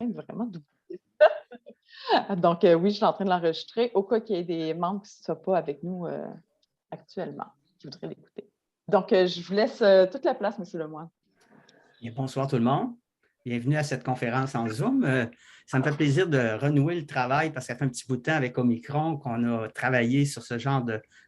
vraiment d'oublier. Donc, oui, je suis en train de l'enregistrer au cas qu'il y ait des membres qui ne soient pas avec nous actuellement, qui voudraient l'écouter. Donc, je vous laisse toute la place, M. Lemoine. Bien, bonsoir tout le monde. Bienvenue à cette conférence en Zoom. Ça me fait plaisir de renouer le travail parce que ça fait un petit bout de temps avec Omicron qu'on a travaillé sur ce genre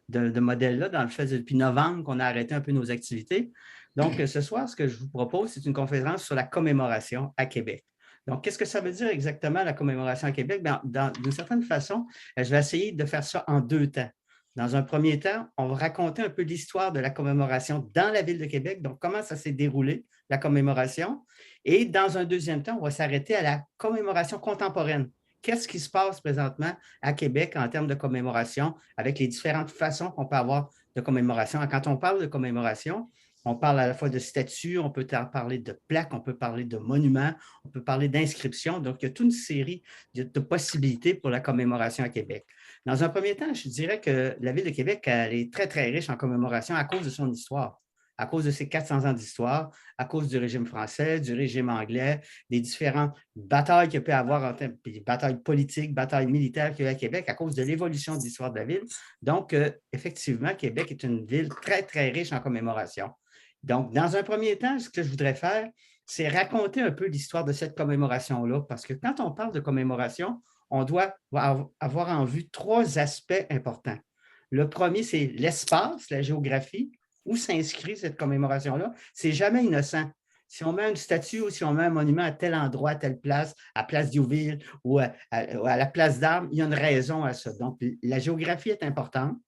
de modèle-là. Dans le fait, depuis novembre, qu'on a arrêté un peu nos activités. Donc, ce soir, ce que je vous propose, c'est une conférence sur la commémoration à Québec. Donc, qu'est-ce que ça veut dire exactement la commémoration à Québec? D'une certaine façon, je vais essayer de faire ça en deux temps. Dans un premier temps, on va raconter un peu l'histoire de la commémoration dans la ville de Québec, donc comment ça s'est déroulé, la commémoration. Et dans un deuxième temps, on va s'arrêter à la commémoration contemporaine. Qu'est-ce qui se passe présentement à Québec en termes de commémoration avec les différentes façons qu'on peut avoir de commémoration? Quand on parle de commémoration, on parle à la fois de statues, on peut parler de plaques, on peut parler de monuments, on peut parler d'inscriptions. Donc, il y a toute une série de possibilités pour la commémoration à Québec. Dans un premier temps, je dirais que la ville de Québec, elle est très, très riche en commémoration à cause de son histoire, à cause de ses 400 ans d'histoire, à cause du régime français, du régime anglais, des différentes batailles qu'il peut y avoir, en termes, batailles politiques, batailles militaires qu'il y a à Québec, à cause de l'évolution de l'histoire de la ville. Donc, effectivement, Québec est une ville très, très riche en commémoration. Donc, dans un premier temps, ce que je voudrais faire, c'est raconter un peu l'histoire de cette commémoration-là, parce que quand on parle de commémoration, on doit avoir en vue trois aspects importants. Le premier, c'est l'espace, la géographie, où s'inscrit cette commémoration-là. C'est jamais innocent. Si on met une statue ou si on met un monument à tel endroit, à telle place, à Place Diouville ou à la Place d'Armes, il y a une raison à ça. Donc, la géographie est importante.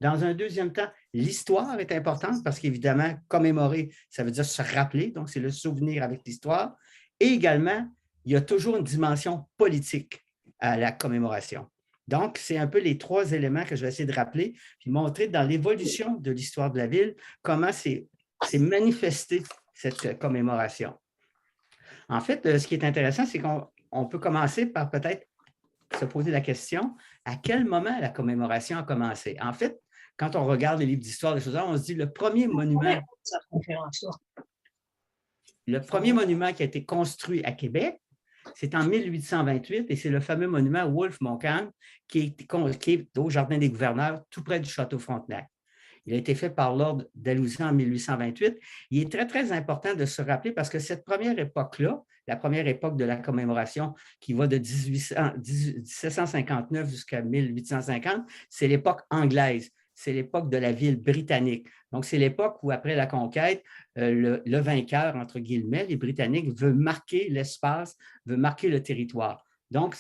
Dans un deuxième temps, l'histoire est importante parce qu'évidemment, commémorer, ça veut dire se rappeler, donc c'est le souvenir avec l'histoire. Et également, il y a toujours une dimension politique à la commémoration. Donc, c'est un peu les trois éléments que je vais essayer de rappeler, puis montrer dans l'évolution de l'histoire de la ville comment c'est manifesté cette commémoration. En fait, ce qui est intéressant, c'est qu'on peut commencer par peut-être se poser la question, à quel moment la commémoration a commencé? En fait, quand on regarde les livres d'histoire, on se dit le premier monument qui a été construit à Québec, c'est en 1828 et c'est le fameux monument Wolfe-Montcalm qui est au Jardin des Gouverneurs, tout près du Château Frontenac. Il a été fait par l'Ordre d'Alousie en 1828. Il est très, très important de se rappeler parce que cette première époque-là, la première époque de la commémoration qui va de 1759 jusqu'à 1850, c'est l'époque anglaise. C'est l'époque de la ville britannique. Donc, c'est l'époque où, après la conquête, le vainqueur, entre guillemets, les Britanniques, veut marquer l'espace, veut marquer le territoire. Donc,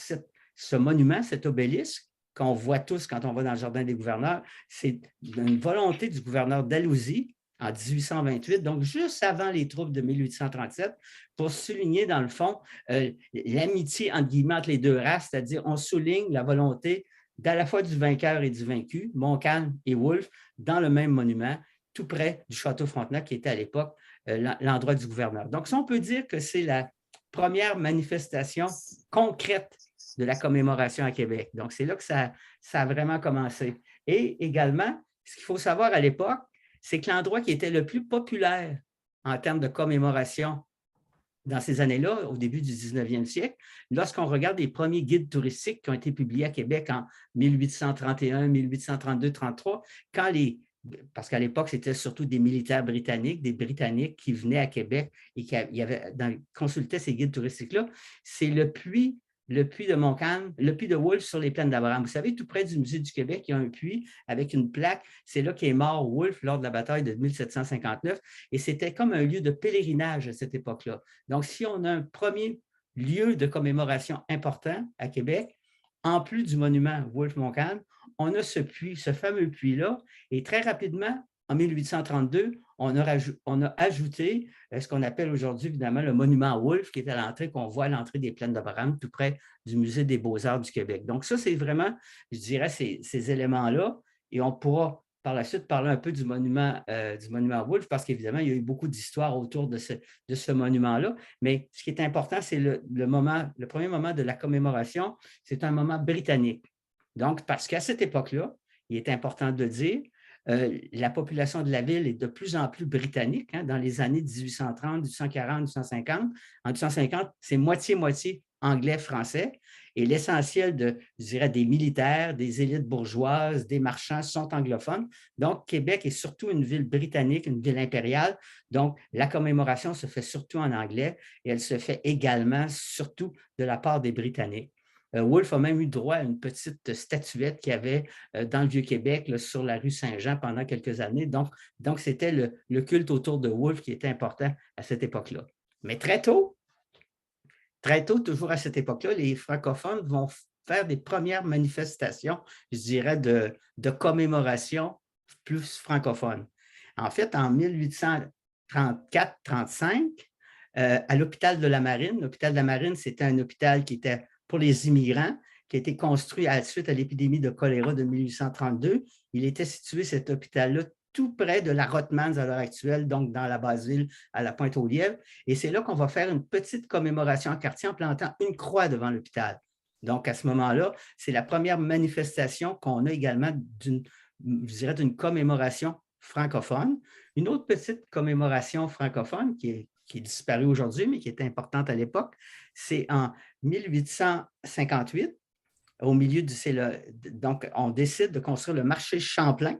ce monument, cet obélisque, qu'on voit tous quand on va dans le Jardin des Gouverneurs, c'est une volonté du gouverneur d'Alousie en 1828, donc juste avant les troupes de 1837, pour souligner, dans le fond, l'amitié, entre guillemets, entre les deux races, c'est-à-dire on souligne la volonté d'à la fois du vainqueur et du vaincu, Montcalm et Wolfe, dans le même monument, tout près du Château Frontenac, qui était à l'époque l'endroit du gouverneur. Donc, ça, on peut dire que c'est la première manifestation concrète de la commémoration à Québec. Donc, c'est là que ça a vraiment commencé. Et également, ce qu'il faut savoir à l'époque, c'est que l'endroit qui était le plus populaire en termes de commémoration dans ces années-là, au début du 19e siècle, lorsqu'on regarde les premiers guides touristiques qui ont été publiés à Québec en 1831, 1832, 33, parce qu'à l'époque, c'était surtout des militaires britanniques, des Britanniques qui venaient à Québec et qui consultaient ces guides touristiques-là, c'est le puits de Montcalm, le puits de Wolfe sur les plaines d'Abraham. Vous savez, tout près du Musée du Québec, il y a un puits avec une plaque. C'est là qu'est mort Wolfe lors de la bataille de 1759. Et c'était comme un lieu de pèlerinage à cette époque-là. Donc, si on a un premier lieu de commémoration important à Québec, en plus du monument Wolfe-Montcalm, on a ce puits, ce fameux puits-là. Et très rapidement, en 1832, on a ajouté ce qu'on appelle aujourd'hui, évidemment, le monument Wolfe, qui est à l'entrée, qu'on voit à l'entrée des plaines d'Abraham, tout près du Musée des Beaux-Arts du Québec. Donc, ça, c'est vraiment, je dirais, ces éléments-là. Et on pourra par la suite parler un peu du monument Wolfe, parce qu'évidemment, il y a eu beaucoup d'histoires autour de ce monument-là. Mais ce qui est important, c'est le premier moment de la commémoration, c'est un moment britannique. Donc, parce qu'à cette époque-là, il est important de dire, la population de la ville est de plus en plus britannique. Dans les années 1830, 1840, 1850. En 1850, c'est moitié-moitié anglais-français. Et l'essentiel je dirais, des militaires, des élites bourgeoises, des marchands sont anglophones. Donc, Québec est surtout une ville britannique, une ville impériale. Donc, la commémoration se fait surtout en anglais et elle se fait également surtout de la part des Britanniques. Wolfe a même eu droit à une petite statuette qu'il y avait dans le Vieux-Québec, sur la rue Saint-Jean pendant quelques années. Donc c'était le culte autour de Wolfe qui était important à cette époque-là. Mais très tôt, toujours à cette époque-là, les francophones vont faire des premières manifestations, je dirais, de commémoration plus francophone. En fait, en 1834-35, à l'hôpital de la Marine, l'hôpital de la Marine, c'était un hôpital qui était pour les immigrants, qui a été construit suite à l'épidémie de choléra de 1832. Il était situé, cet hôpital-là, tout près de la Rothmans à l'heure actuelle, donc dans la Basse-Ville, à la Pointe-aux-Lièvres. Et c'est là qu'on va faire une petite commémoration en quartier en plantant une croix devant l'hôpital. Donc, à ce moment-là, c'est la première manifestation qu'on a également d'une commémoration francophone. Une autre petite commémoration francophone qui est disparue aujourd'hui, mais qui était importante à l'époque, c'est en 1858, au milieu donc on décide de construire le marché Champlain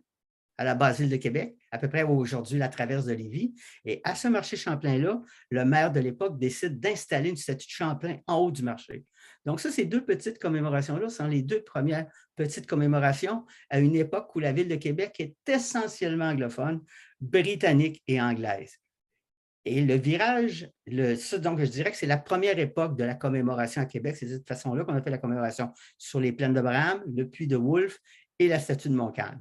à la Basse-Ville de Québec, à peu près aujourd'hui la traverse de Lévis. Et à ce marché Champlain-là, le maire de l'époque décide d'installer une statue de Champlain en haut du marché. Donc ça, ces deux petites commémorations-là sont les deux premières petites commémorations à une époque où la Ville de Québec est essentiellement anglophone, britannique et anglaise. Et le virage, donc je dirais que c'est la première époque de la commémoration à Québec. C'est de cette façon-là qu'on a fait la commémoration sur les plaines de Bram, le puits de Wolfe et la statue de Montcalm.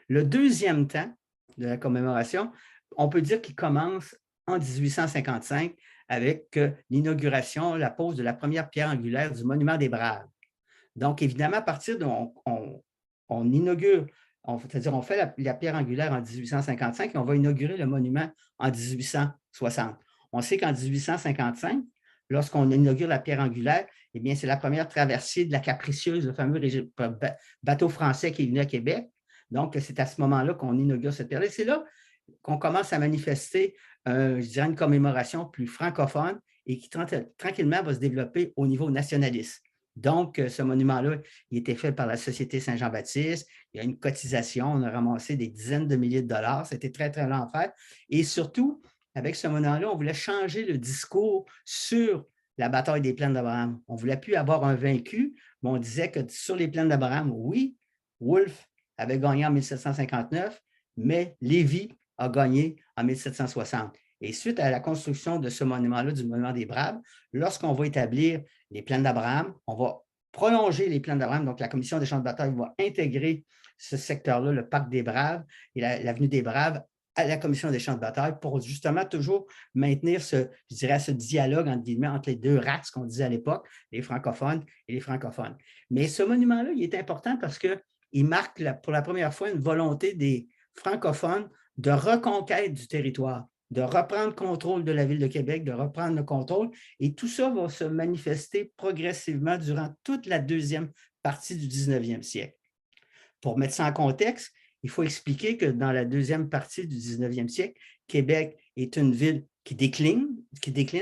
Le deuxième temps de la commémoration, on peut dire qu'il commence en 1855 avec l'inauguration, la pose de la première pierre angulaire du Monument des Braves. Donc, évidemment, à partir de on inaugure, c'est-à-dire on fait la pierre angulaire en 1855 et on va inaugurer le monument en 1860. On sait qu'en 1855, lorsqu'on inaugure la pierre angulaire, eh bien, c'est la première traversée de la Capricieuse, le fameux bateau français qui est venu à Québec. Donc, c'est à ce moment-là qu'on inaugure cette pierre. C'est là qu'on commence à manifester, je dirais, une commémoration plus francophone et qui tranquillement va se développer au niveau nationaliste. Donc, ce monument-là, il était fait par la Société Saint-Jean-Baptiste. Il y a une cotisation, on a ramassé des dizaines de milliers de dollars. C'était très, très long à faire. Et surtout, avec ce monument-là, on voulait changer le discours sur la bataille des plaines d'Abraham. On ne voulait plus avoir un vaincu, mais on disait que sur les plaines d'Abraham, oui, Wolfe avait gagné en 1759, mais Lévis a gagné en 1760. Et suite à la construction de ce monument-là, du Monument des Braves, lorsqu'on va établir les plaines d'Abraham, on va prolonger les plaines d'Abraham. Donc, la Commission des champs de bataille va intégrer ce secteur-là, le Parc des Braves et l'avenue des Braves, à la Commission des champs de bataille pour justement toujours maintenir je dirais, ce dialogue entre les deux races qu'on disait à l'époque, les francophones et les francophones. Mais ce monument-là, il est important parce qu'il marque pour la première fois une volonté des francophones de reconquête du territoire, de reprendre contrôle de la Ville de Québec, de reprendre le contrôle. Et tout ça va se manifester progressivement durant toute la deuxième partie du 19e siècle. Pour mettre ça en contexte, il faut expliquer que dans la deuxième partie du 19e siècle, Québec est une ville qui décline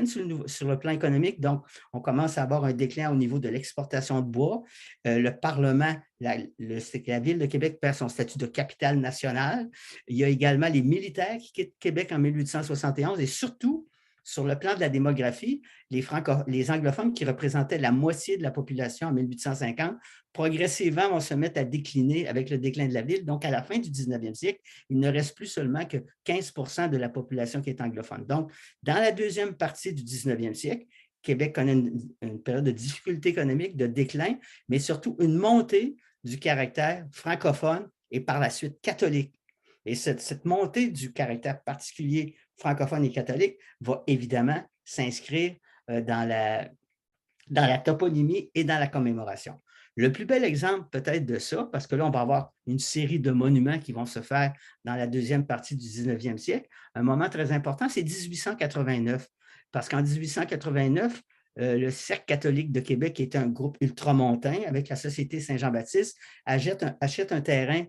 sur le plan économique. Donc, on commence à avoir un déclin au niveau de l'exportation de bois. Le Parlement, la Ville de Québec perd son statut de capitale nationale. Il y a également les militaires qui quittent Québec en 1871 et surtout, sur le plan de la démographie, les anglophones qui représentaient la moitié de la population en 1850, progressivement vont se mettre à décliner avec le déclin de la ville. Donc, à la fin du 19e siècle, il ne reste plus seulement que 15% de la population qui est anglophone. Donc, dans la deuxième partie du 19e siècle, Québec connaît une période de difficulté économique, de déclin, mais surtout une montée du caractère francophone et par la suite catholique. Et cette montée du caractère particulier francophone et catholique va évidemment s'inscrire dans la toponymie et dans la commémoration. Le plus bel exemple peut-être de ça, parce que là, on va avoir une série de monuments qui vont se faire dans la deuxième partie du 19e siècle. Un moment très important, c'est 1889, parce qu'en 1889, le Cercle catholique de Québec, qui est un groupe ultramontain avec la Société Saint-Jean-Baptiste, achète un terrain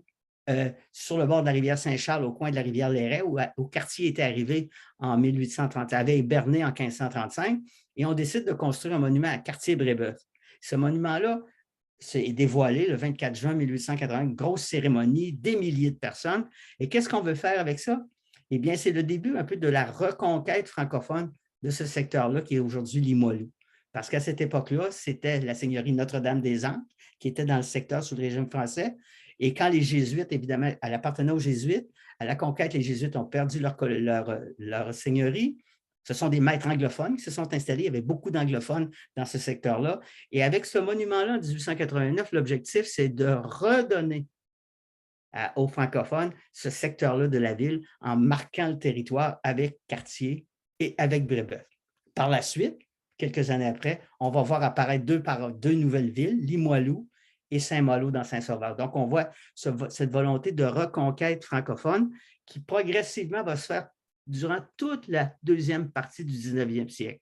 sur le bord de la rivière Saint-Charles, au coin de la rivière Lairet, où quartier était arrivé en 1830, avait hiberné en 1535. et on décide de construire un monument à Cartier-Brébeuf. Ce monument-là est dévoilé le 24 juin 1880, une grosse cérémonie, des milliers de personnes. Et qu'est-ce qu'on veut faire avec ça? Eh bien, c'est le début un peu de la reconquête francophone de ce secteur-là qui est aujourd'hui Limoilou. Parce qu'à cette époque-là, c'était la seigneurie Notre-Dame-des-Ancres qui était dans le secteur sous le régime français. Et quand les Jésuites, évidemment, elle appartenait aux Jésuites, à la conquête, les Jésuites ont perdu leur seigneurie. Ce sont des maîtres anglophones qui se sont installés. Il y avait beaucoup d'anglophones dans ce secteur-là. Et avec ce monument-là, en 1889, l'objectif, c'est de redonner aux francophones ce secteur-là de la ville en marquant le territoire avec Cartier et avec Brébeuf. Par la suite, quelques années après, on va voir apparaître deux nouvelles villes, Limoilou et Saint-Malo dans Saint-Sauveur. Donc, on voit cette volonté de reconquête francophone qui progressivement va se faire durant toute la deuxième partie du 19e siècle.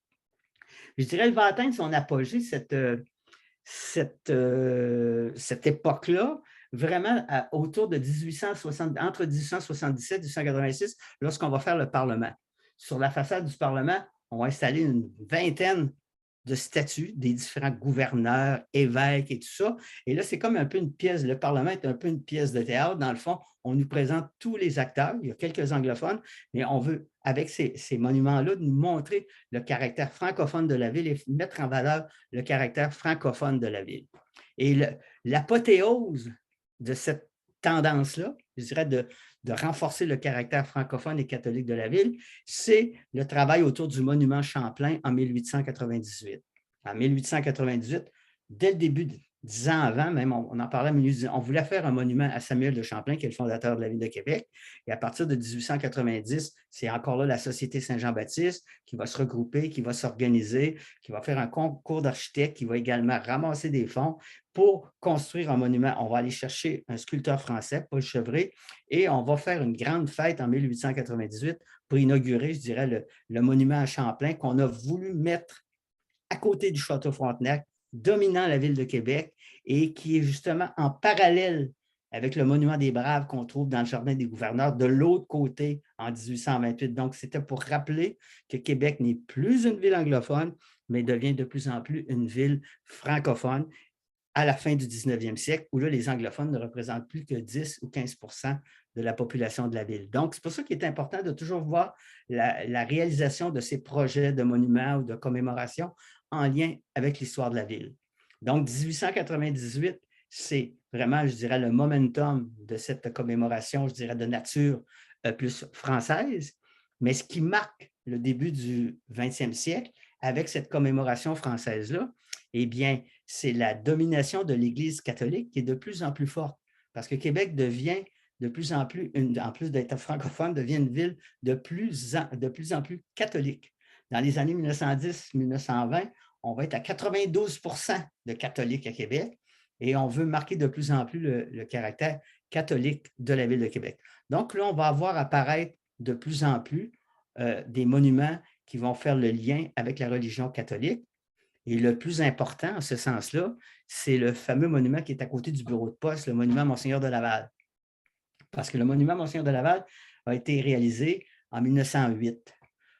Je dirais qu'elle va atteindre son apogée, cette époque-là, vraiment autour de entre 1877 et 1886, lorsqu'on va faire le Parlement. Sur la façade du Parlement, on va installer une vingtaine de statues des différents gouverneurs, évêques et tout ça. Et là, c'est comme un peu une pièce, le Parlement est un peu une pièce de théâtre. Dans le fond, on nous présente tous les acteurs. Il y a quelques anglophones, mais on veut, avec ces monuments-là, nous montrer le caractère francophone de la ville et mettre en valeur le caractère francophone de la ville. Et l'apothéose de cette tendance-là, je dirais de renforcer le caractère francophone et catholique de la ville, c'est le travail autour du monument Champlain en 1898. En 1898, dès le début, 10 ans avant, même on en parlait, on voulait faire un monument à Samuel de Champlain, qui est le fondateur de la ville de Québec. Et à partir de 1890, c'est encore là la Société Saint-Jean-Baptiste qui va se regrouper, qui va s'organiser, qui va faire un concours d'architectes, qui va également ramasser des fonds pour construire un monument. On va aller chercher un sculpteur français, Paul Chevret, et on va faire une grande fête en 1898 pour inaugurer, je dirais, le monument à Champlain qu'on a voulu mettre à côté du Château Frontenac, dominant la ville de Québec et qui est justement en parallèle avec le monument des Braves qu'on trouve dans le Jardin des gouverneurs de l'autre côté en 1828. Donc, c'était pour rappeler que Québec n'est plus une ville anglophone, mais devient de plus en plus une ville francophone à la fin du 19e siècle, où là, les anglophones ne représentent plus que 10 ou 15 de la population de la ville. Donc, c'est pour ça qu'il est important de toujours voir la réalisation de ces projets de monuments ou de commémoration en lien avec l'histoire de la ville. Donc, 1898, c'est vraiment, je dirais, le momentum de cette commémoration, je dirais, de nature plus française. Mais ce qui marque le début du 20e siècle, avec cette commémoration française-là, eh bien, c'est la domination de l'Église catholique qui est de plus en plus forte. Parce que Québec devient de plus en plus, en plus d'être francophone, devient une ville de plus en plus catholique. Dans les années 1910-1920, on va être à 92 de catholiques à Québec et on veut marquer de plus en plus le caractère catholique de la ville de Québec. Donc là, on va voir apparaître de plus en plus des monuments qui vont faire le lien avec la religion catholique. Et le plus important en ce sens-là, c'est le fameux monument qui est à côté du bureau de poste, le monument Monseigneur de Laval. Parce que le monument Monseigneur de Laval a été réalisé en 1908.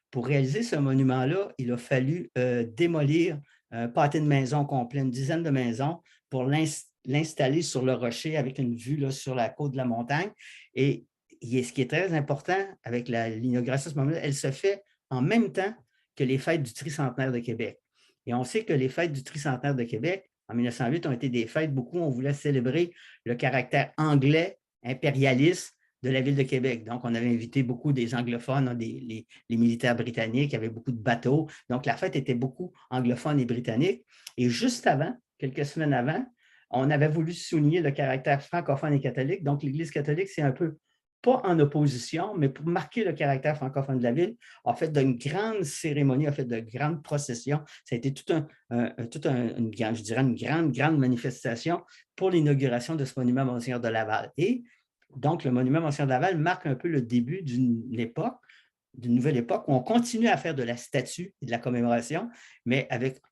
Pour réaliser ce monument-là, il a fallu démolir un pâté de maisons complet, une dizaine de maisons, pour l'installer sur le rocher avec une vue là, sur la côte de la montagne. Et ce qui est très important avec l'inauguration de ce monument, elle se fait en même temps que les fêtes du tricentenaire de Québec. Et on sait que les fêtes du tricentenaire de Québec, en 1908, ont été des fêtes, beaucoup, on voulait célébrer le caractère anglais, impérialiste de la ville de Québec. Donc, on avait invité beaucoup des anglophones, les militaires britanniques, il y avait beaucoup de bateaux. Donc, la fête était beaucoup anglophone et britannique. Et juste avant, quelques semaines avant, on avait voulu souligner le caractère francophone et catholique. Donc, l'Église catholique, c'est un peu pas en opposition, mais pour marquer le caractère francophone de la ville, a fait d'une grande cérémonie, a fait de grandes processions. Ça a été une grande manifestation pour l'inauguration de ce monument Monseigneur de Laval. Et donc, le monument Monseigneur de Laval marque un peu le début d'une nouvelle époque où on continue à faire de la statue et de la commémoration, mais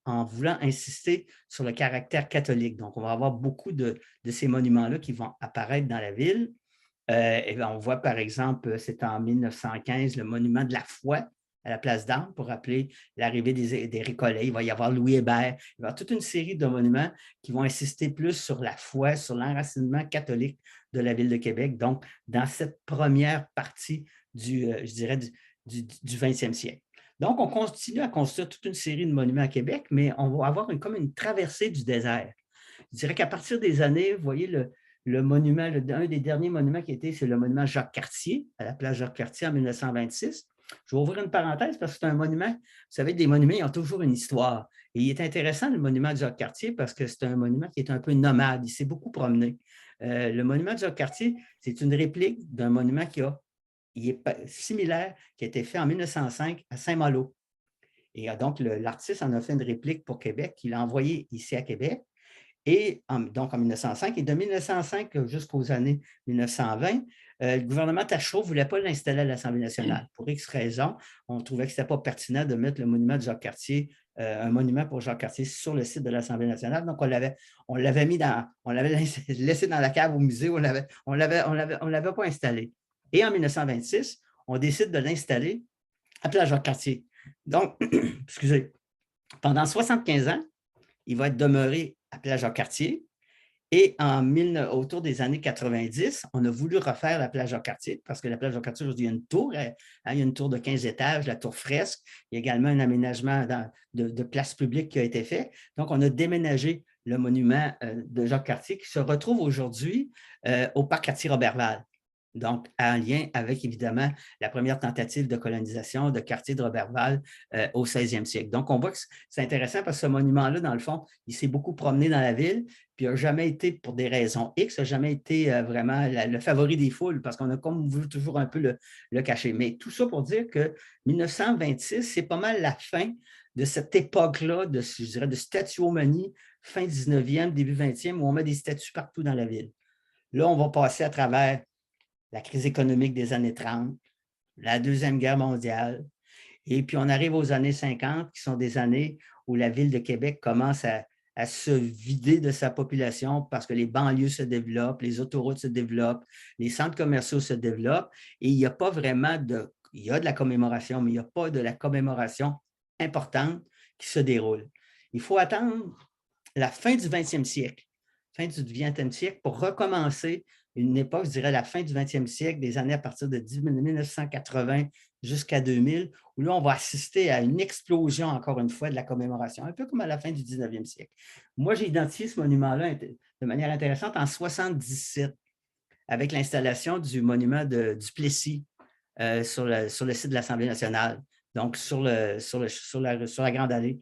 en voulant insister sur le caractère catholique. Donc, on va avoir beaucoup de ces monuments-là qui vont apparaître dans la ville. Et on voit, par exemple, c'est en 1915, le monument de la foi à la place d'Armes pour rappeler l'arrivée des Récollets. Il va y avoir Louis Hébert. Il va y avoir toute une série de monuments qui vont insister plus sur la foi, sur l'enracinement catholique de la ville de Québec. Donc, dans cette première partie je dirais, du 20e siècle. Donc, on continue à construire toute une série de monuments à Québec, mais on va avoir comme une traversée du désert. Je dirais qu'à partir des années, vous voyez, le monument, un des derniers monuments qui a été, c'est le monument Jacques-Cartier, à la place Jacques-Cartier en 1926. Je vais ouvrir une parenthèse parce que c'est un monument, vous savez, des monuments, ils ont toujours une histoire. Et il est intéressant, le monument de Jacques-Cartier, parce que c'est un monument qui est un peu nomade, il s'est beaucoup promené. Le monument de Jacques-Cartier, c'est une réplique d'un monument il est similaire, qui a été fait en 1905 à Saint-Malo. Et donc, l'artiste en a fait une réplique pour Québec, qu'il a envoyé ici à Québec. Et donc en 1905, et de 1905 jusqu'aux années 1920, le gouvernement Tachereau ne voulait pas l'installer à l'Assemblée nationale. Pour X raisons, on trouvait que ce n'était pas pertinent de mettre le monument de Jacques-Cartier, un monument pour Jacques-Cartier sur le site de l'Assemblée nationale. Donc, on l'avait laissé dans la cave au musée, on ne l'avait pas installé. Et en 1926, on décide de l'installer à Place Jacques-Cartier. Donc, excusez, pendant 75 ans, il va être demeuré à Place Jacques-Cartier. Et autour des années 90, on a voulu refaire la Place Jacques-Cartier parce que la Place Jacques-Cartier, aujourd'hui, il y a une tour. Il y a une tour de 15 étages, la tour Fresque. Il y a également un aménagement de place publique qui a été fait. Donc, on a déménagé le monument de Jacques-Cartier qui se retrouve aujourd'hui au parc Cartier-Roberval. Donc, en lien avec, évidemment, la première tentative de colonisation de Cartier de Roberval au 16e siècle. Donc, on voit que c'est intéressant parce que ce monument-là, dans le fond, il s'est beaucoup promené dans la ville, puis il n'a jamais été, pour des raisons X, n'a jamais été vraiment le favori des foules, parce qu'on a comme voulu toujours un peu le cacher. Mais tout ça pour dire que 1926, c'est pas mal la fin de cette époque-là, je dirais, de statuomanie, fin 19e, début 20e, où on met des statues partout dans la ville. Là, on va passer à travers la crise économique des années 30, la Deuxième Guerre mondiale, et puis on arrive aux années 50, qui sont des années où la ville de Québec commence à se vider de sa population parce que les banlieues se développent, les autoroutes se développent, les centres commerciaux se développent, et il n'y a pas vraiment il y a de la commémoration, mais il n'y a pas de la commémoration importante qui se déroule. Il faut attendre la fin du 20e siècle, pour recommencer une époque, je dirais la fin du 20e siècle, des années à partir de 1980 jusqu'à 2000, où là, on va assister à une explosion, encore une fois, de la commémoration, un peu comme à la fin du 19e siècle. Moi, j'ai identifié ce monument-là de manière intéressante en 1977, avec l'installation du monument de Duplessis sur le site de l'Assemblée nationale, donc sur la Grande Allée,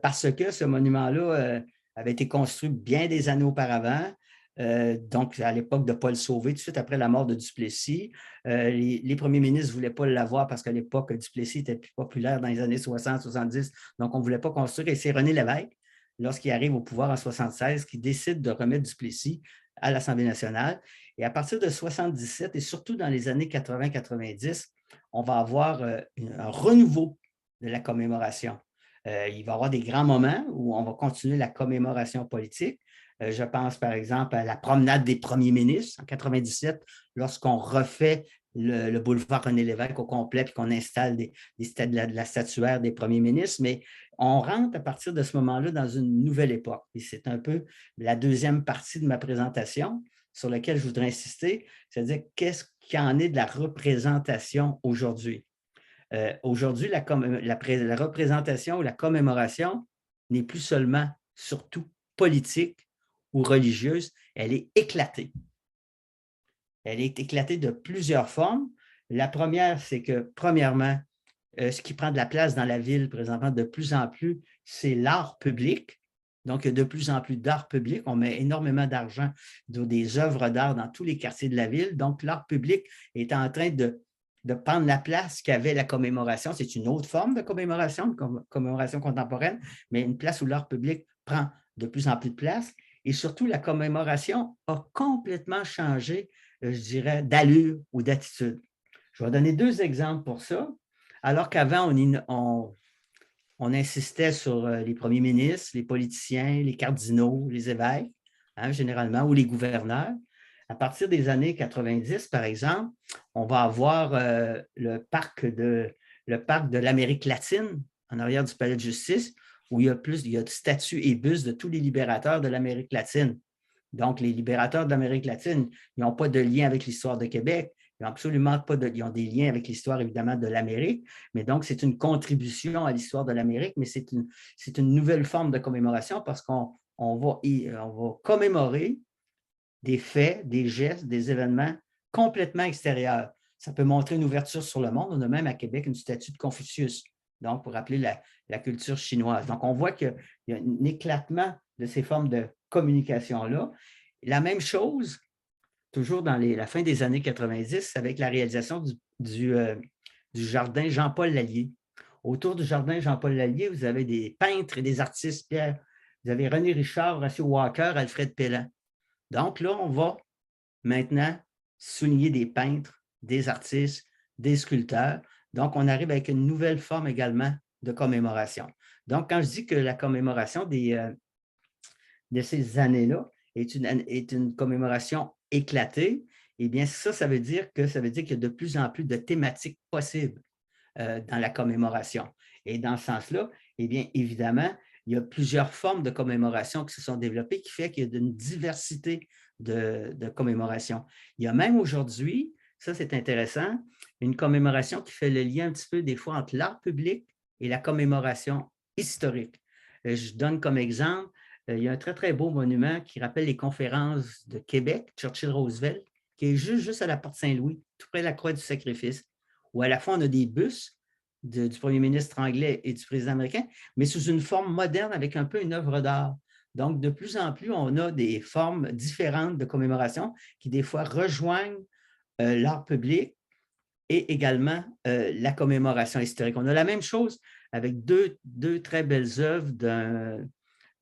parce que ce monument-là avait été construit bien des années auparavant, donc à l'époque de Paul Sauvé, tout de suite après la mort de Duplessis. Les premiers ministres ne voulaient pas l'avoir parce qu'à l'époque, Duplessis était plus populaire dans les années 60-70, donc on ne voulait pas construire. Et c'est René Lévesque, lorsqu'il arrive au pouvoir en 1976, qui décide de remettre Duplessis à l'Assemblée nationale. Et à partir de 1977, et surtout dans les années 80-90, on va avoir un renouveau de la commémoration. Il va y avoir des grands moments où on va continuer la commémoration politique. Je pense, par exemple, à la promenade des premiers ministres en 1997, lorsqu'on refait le boulevard René Lévesque au complet et qu'on installe de la statuaire des premiers ministres. Mais on rentre à partir de ce moment-là dans une nouvelle époque. Et c'est un peu la deuxième partie de ma présentation sur laquelle je voudrais insister, c'est-à-dire qu'est-ce qu'il en est de la représentation aujourd'hui. Aujourd'hui, la représentation ou la commémoration n'est plus seulement, surtout, politique ou religieuse, elle est éclatée. Elle est éclatée de plusieurs formes. La première, c'est que, premièrement, ce qui prend de la place dans la ville présentement de plus en plus, c'est l'art public. Donc, il y a de plus en plus d'art public. On met énormément d'argent dans des œuvres d'art dans tous les quartiers de la ville. Donc, l'art public est en train de prendre la place qu'avait la commémoration. C'est une autre forme de commémoration contemporaine, mais une place où l'art public prend de plus en plus de place. Et surtout, la commémoration a complètement changé, je dirais, d'allure ou d'attitude. Je vais donner deux exemples pour ça. Alors qu'avant, on insistait sur les premiers ministres, les politiciens, les cardinaux, les évêques, généralement, ou les gouverneurs. À partir des années 90, par exemple, on va avoir le parc de le parc de l'Amérique latine, en arrière du palais de justice, où il y a statues et bustes de tous les libérateurs de l'Amérique latine. Donc, les libérateurs de l'Amérique latine, ils n'ont pas de lien avec l'histoire de Québec. Ils n'ont absolument pas ils ont des liens avec l'histoire, évidemment, de l'Amérique. Mais donc, c'est une contribution à l'histoire de l'Amérique, mais c'est une nouvelle forme de commémoration parce qu'on va commémorer des faits, des gestes, des événements complètement extérieurs. Ça peut montrer une ouverture sur le monde. On a même à Québec une statue de Confucius, donc pour rappeler la culture chinoise. Donc, on voit qu'il y a un éclatement de ces formes de communication-là. La même chose, toujours dans la fin des années 90, avec la réalisation du jardin Jean-Paul Lallier. Autour du jardin Jean-Paul Lallier, vous avez des peintres et des artistes, Pierre. Vous avez René Richard, Horacio Walker, Alfred Pellan. Donc là, on va maintenant souligner des peintres, des artistes, des sculpteurs. Donc, on arrive avec une nouvelle forme également de commémoration. Donc, quand je dis que la commémoration de ces années-là est une commémoration éclatée, eh bien, ça veut dire qu'il y a de plus en plus de thématiques possibles dans la commémoration. Et dans ce sens-là, eh bien, évidemment, il y a plusieurs formes de commémoration qui se sont développées qui fait qu'il y a une diversité de commémoration. Il y a même aujourd'hui, ça c'est intéressant, une commémoration qui fait le lien un petit peu des fois entre l'art public et la commémoration historique. Je donne comme exemple, il y a un très, très beau monument qui rappelle les conférences de Québec, Churchill-Roosevelt, qui est juste à la Porte Saint-Louis, tout près de la Croix du Sacrifice, où à la fois on a des bustes du premier ministre anglais et du président américain, mais sous une forme moderne avec un peu une œuvre d'art. Donc, de plus en plus, on a des formes différentes de commémoration qui, des fois, rejoignent l'art public et également la commémoration historique. On a la même chose avec deux très belles œuvres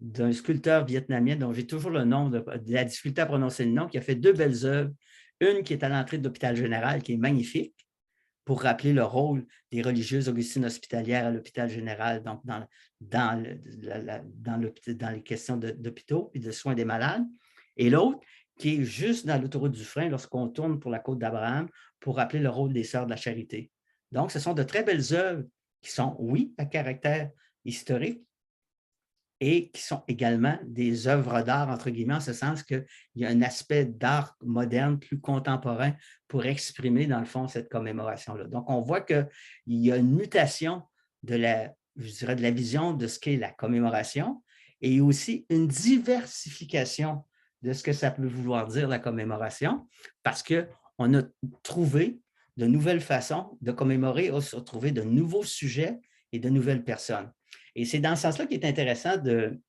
d'un sculpteur vietnamien dont j'ai toujours le nom, de la difficulté à prononcer le nom, qui a fait deux belles œuvres. Une qui est à l'entrée de l'hôpital général, qui est magnifique, pour rappeler le rôle des religieuses augustines hospitalières à l'hôpital général, donc dans les questions d'hôpitaux et de soins des malades. Et l'autre, qui est juste dans l'autoroute du Frein, lorsqu'on tourne pour la côte d'Abraham, pour rappeler le rôle des Sœurs de la Charité. Donc, ce sont de très belles œuvres qui sont, oui, à caractère historique, et qui sont également des œuvres d'art, entre guillemets, en ce sens qu'il y a un aspect d'art moderne, plus contemporain, pour exprimer, dans le fond, cette commémoration-là. Donc, on voit qu'il y a une mutation de la vision de ce qu'est la commémoration et aussi une diversification de ce que ça peut vouloir dire, la commémoration, parce qu'on a trouvé de nouvelles façons de commémorer, on a trouvé de nouveaux sujets et de nouvelles personnes. Et c'est dans ce sens-là qu'il est intéressant de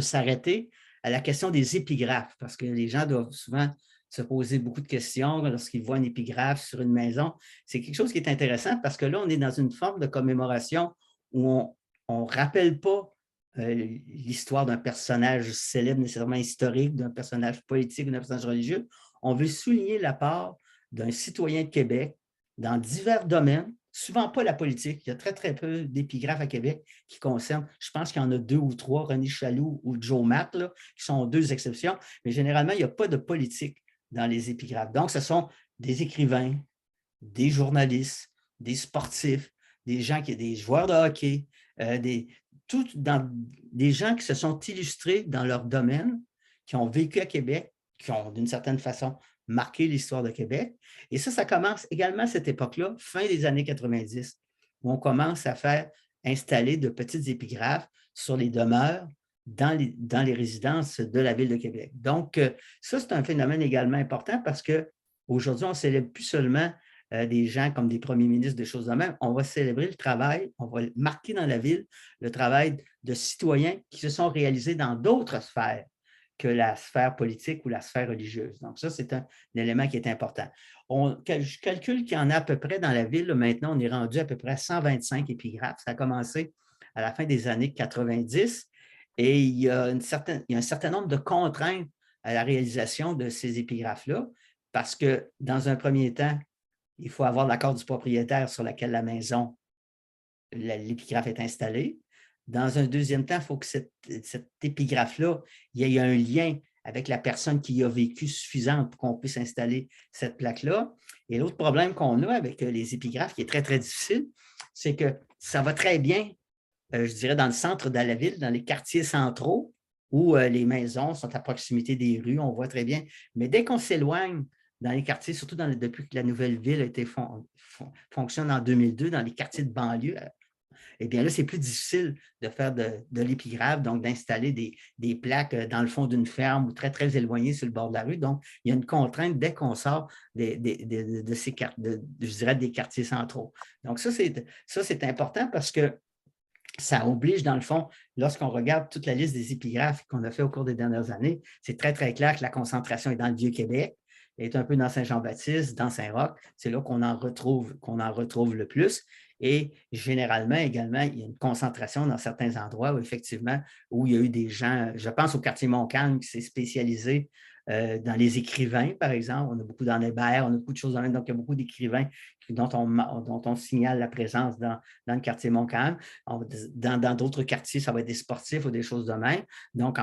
s'arrêter à la question des épigraphes, parce que les gens doivent souvent se poser beaucoup de questions lorsqu'ils voient une épigraphe sur une maison. C'est quelque chose qui est intéressant parce que là, on est dans une forme de commémoration où on ne rappelle pas l'histoire d'un personnage célèbre, nécessairement historique, d'un personnage politique ou d'un personnage religieux. On veut souligner la part d'un citoyen de Québec dans divers domaines, souvent pas la politique. Il y a très, très peu d'épigraphes à Québec qui concernent, je pense qu'il y en a 2 ou 3, René Chaloux ou Joe Matt, là, qui sont 2 exceptions, mais généralement, il n'y a pas de politique dans les épigraphes. Donc, ce sont des écrivains, des journalistes, des sportifs, des joueurs de hockey, des gens qui se sont illustrés dans leur domaine, qui ont vécu à Québec, qui ont d'une certaine façon marqué l'histoire de Québec. Et ça commence également à cette époque-là, fin des années 90, où on commence à faire installer de petites épigraphes sur les demeures dans les résidences de la Ville de Québec. Donc, ça, c'est un phénomène également important parce qu'aujourd'hui, on ne célèbre plus seulement des gens comme des premiers ministres, des choses de même. On va célébrer le travail, on va marquer dans la ville le travail de citoyens qui se sont réalisés dans d'autres sphères que la sphère politique ou la sphère religieuse. Donc, ça, c'est un élément qui est important. Je calcule qu'il y en a à peu près dans la ville. Là, maintenant, on est rendu à peu près à 125 épigraphes. Ça a commencé à la fin des années 90 et il y a un certain nombre de contraintes à la réalisation de ces épigraphes-là parce que, dans un premier temps, il faut avoir l'accord du propriétaire sur lequel la maison, l'épigraphe est installée. Dans un deuxième temps, il faut que cette épigraphe-là, il y ait un lien avec la personne qui y a vécu suffisante pour qu'on puisse installer cette plaque-là. Et l'autre problème qu'on a avec les épigraphes, qui est très, très difficile, c'est que ça va très bien, je dirais, dans le centre de la ville, dans les quartiers centraux, où les maisons sont à proximité des rues, on voit très bien. Mais dès qu'on s'éloigne dans les quartiers, surtout depuis que la nouvelle ville a été fonctionne en 2002, dans les quartiers de banlieue, eh bien là, c'est plus difficile de faire de l'épigraphe, donc d'installer des plaques dans le fond d'une ferme ou très, très éloignées sur le bord de la rue. Donc, il y a une contrainte dès qu'on sort de ces je dirais, des quartiers centraux. Donc, ça, c'est important parce que ça oblige, dans le fond, lorsqu'on regarde toute la liste des épigraphes qu'on a fait au cours des dernières années, c'est très, très clair que la concentration est dans le Vieux-Québec, est un peu dans Saint-Jean-Baptiste, dans Saint-Roch. C'est là qu'on en retrouve le plus. Et généralement, également, il y a une concentration dans certains endroits où, effectivement, où il y a eu des gens, je pense au quartier Montcalm qui s'est spécialisé dans les écrivains, par exemple. On a beaucoup dans Hébert, on a beaucoup de choses dans le même. Donc, il y a beaucoup d'écrivains dont on signale la présence dans le quartier Montcalm. Dans d'autres quartiers, ça va être des sportifs ou des choses de même. Donc,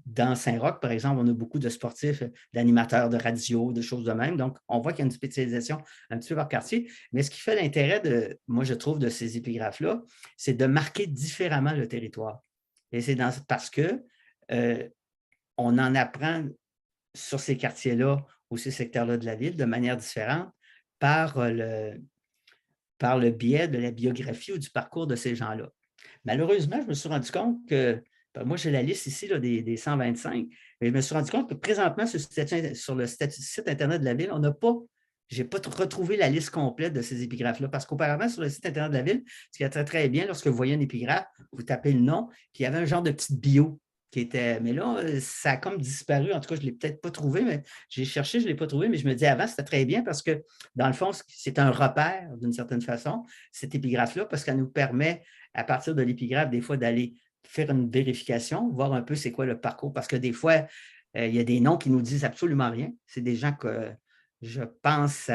dans Saint-Roch, par exemple, on a beaucoup de sportifs, d'animateurs de radio, de choses de même. Donc, on voit qu'il y a une spécialisation un petit peu par quartier. Mais ce qui fait l'intérêt, moi, je trouve, de ces épigraphes-là, c'est de marquer différemment le territoire. Et c'est parce que on en apprend sur ces quartiers-là ou ces secteurs-là de la ville de manière différente par le biais de la biographie ou du parcours de ces gens-là. Malheureusement, je me suis rendu compte que, moi j'ai la liste ici là, des 125, mais je me suis rendu compte que présentement sur le site Internet de la ville, je n'ai pas retrouvé la liste complète de ces épigraphes-là, parce qu'auparavant, sur le site Internet de la ville, ce qui est très, très bien, lorsque vous voyez un épigraphe, vous tapez le nom, puis il y avait un genre de petite bio qui était. Mais là, ça a comme disparu. En tout cas, je ne l'ai peut-être pas trouvé, mais j'ai cherché, je ne l'ai pas trouvé, mais je me dis avant, c'était très bien parce que, dans le fond, c'est un repère, d'une certaine façon, cette épigraphe-là, parce qu'elle nous permet, à partir de l'épigraphe, des fois, d'aller faire une vérification, voir un peu c'est quoi le parcours, parce que des fois, il y a des noms qui nous disent absolument rien. C'est des gens que je pense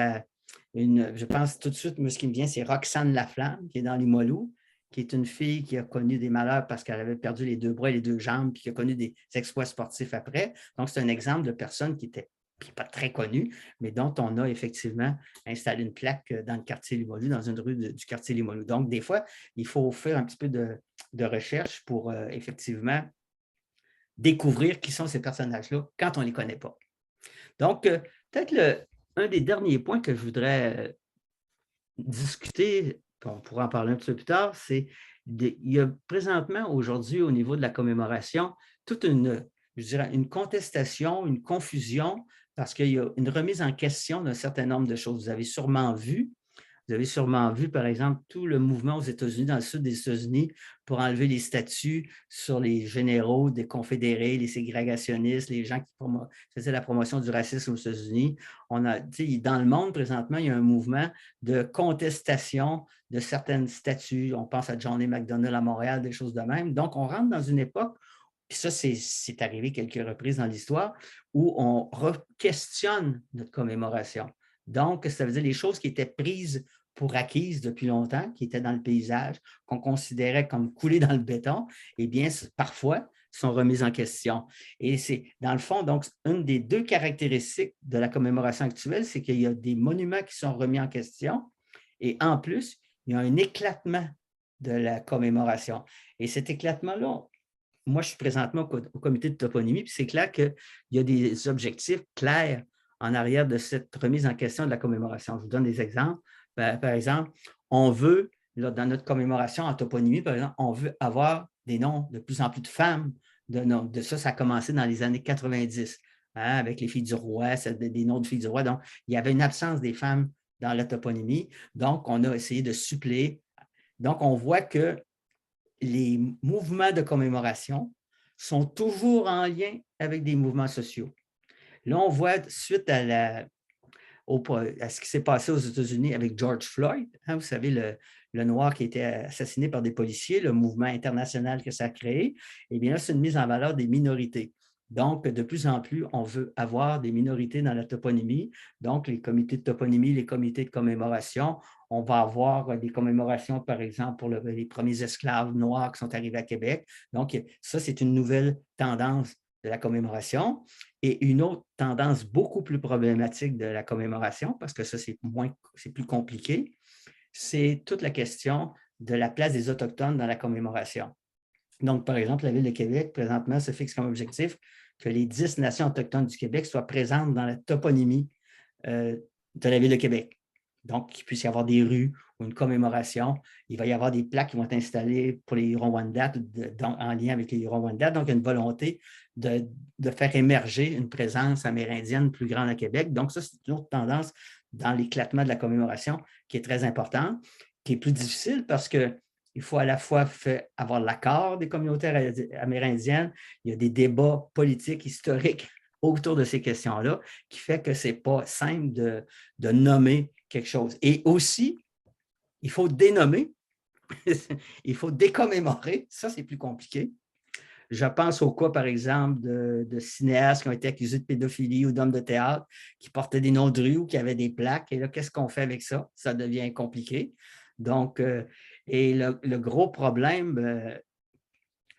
tout de suite, moi, ce qui me vient, c'est Roxane Laflamme, qui est dans les Limoilou, qui est une fille qui a connu des malheurs parce qu'elle avait perdu les 2 bras et les 2 jambes, puis qui a connu des exploits sportifs après. Donc, c'est un exemple de personne qui n'était pas très connue, mais dont on a effectivement installé une plaque dans le quartier Limoilou, dans une rue du quartier Limoilou. Donc, des fois, il faut faire un petit peu de recherche pour effectivement découvrir qui sont ces personnages-là quand on ne les connaît pas. Donc, peut-être un des derniers points que je voudrais discuter, on pourra en parler un petit peu plus tard, c'est il y a présentement, aujourd'hui, au niveau de la commémoration, toute je dirais, une contestation, une confusion, parce qu'il y a une remise en question d'un certain nombre de choses. Vous avez sûrement vu, par exemple, tout le mouvement aux États-Unis, dans le sud des États-Unis, pour enlever les statuts sur les généraux des confédérés, les ségrégationnistes, les gens qui faisaient la promotion du racisme aux États-Unis. Dans le monde, présentement, il y a un mouvement de contestation de certaines statuts. On pense à John A. MacDonald à Montréal, des choses de même. Donc, on rentre dans une époque, puis ça, c'est arrivé quelques reprises dans l'histoire, où on questionne notre commémoration. Donc, ça veut dire les choses qui étaient prises pour acquises depuis longtemps, qui étaient dans le paysage, qu'on considérait comme coulées dans le béton, eh bien, parfois, sont remises en question. Et c'est, dans le fond, donc, une des 2 caractéristiques de la commémoration actuelle, c'est qu'il y a des monuments qui sont remis en question et en plus, il y a un éclatement de la commémoration. Et cet éclatement-là, moi, je suis présentement au comité de toponymie, puis c'est clair qu'il y a des objectifs clairs en arrière de cette remise en question de la commémoration. Je vous donne des exemples. Par exemple, on veut, là, dans notre commémoration en toponymie, par exemple, on veut avoir des noms de plus en plus de femmes. De ça a commencé dans les années 90, avec les filles du roi, des noms de filles du roi. Donc, il y avait une absence des femmes dans la toponymie. Donc, on a essayé de suppléer. Donc, on voit que les mouvements de commémoration sont toujours en lien avec des mouvements sociaux. Là, on voit, suite à ce qui s'est passé aux États-Unis avec George Floyd, vous savez, le Noir qui a été assassiné par des policiers, le mouvement international que ça a créé, eh bien là, c'est une mise en valeur des minorités. Donc, de plus en plus, on veut avoir des minorités dans la toponymie. Donc, les comités de toponymie, les comités de commémoration, on va avoir des commémorations, par exemple, pour les premiers esclaves noirs qui sont arrivés à Québec. Donc, ça, c'est une nouvelle tendance de la commémoration. Et une autre tendance beaucoup plus problématique de la commémoration, parce que ça, c'est plus compliqué, c'est toute la question de la place des Autochtones dans la commémoration. Donc, par exemple, la Ville de Québec, présentement, se fixe comme objectif que les 10 nations autochtones du Québec soient présentes dans la toponymie de la Ville de Québec. Donc, qu'il puisse y avoir des rues ou une commémoration. Il va y avoir des plaques qui vont être installées pour les Huron-Wendat en lien avec les Huron-Wendat. Donc, il y a une volonté de faire émerger une présence amérindienne plus grande à Québec. Donc, ça, c'est une autre tendance dans l'éclatement de la commémoration qui est très importante, qui est plus difficile parce que il faut à la fois avoir l'accord des communautés amérindiennes. Il y a des débats politiques, historiques autour de ces questions-là, qui fait que ce n'est pas simple de nommer quelque chose. Et aussi, il faut dénommer, il faut décommémorer. Ça, c'est plus compliqué. Je pense au cas, par exemple, de cinéastes qui ont été accusés de pédophilie ou d'hommes de théâtre qui portaient des noms de rue ou qui avaient des plaques. Et là, qu'est-ce qu'on fait avec ça? Ça devient compliqué. Donc, et le gros problème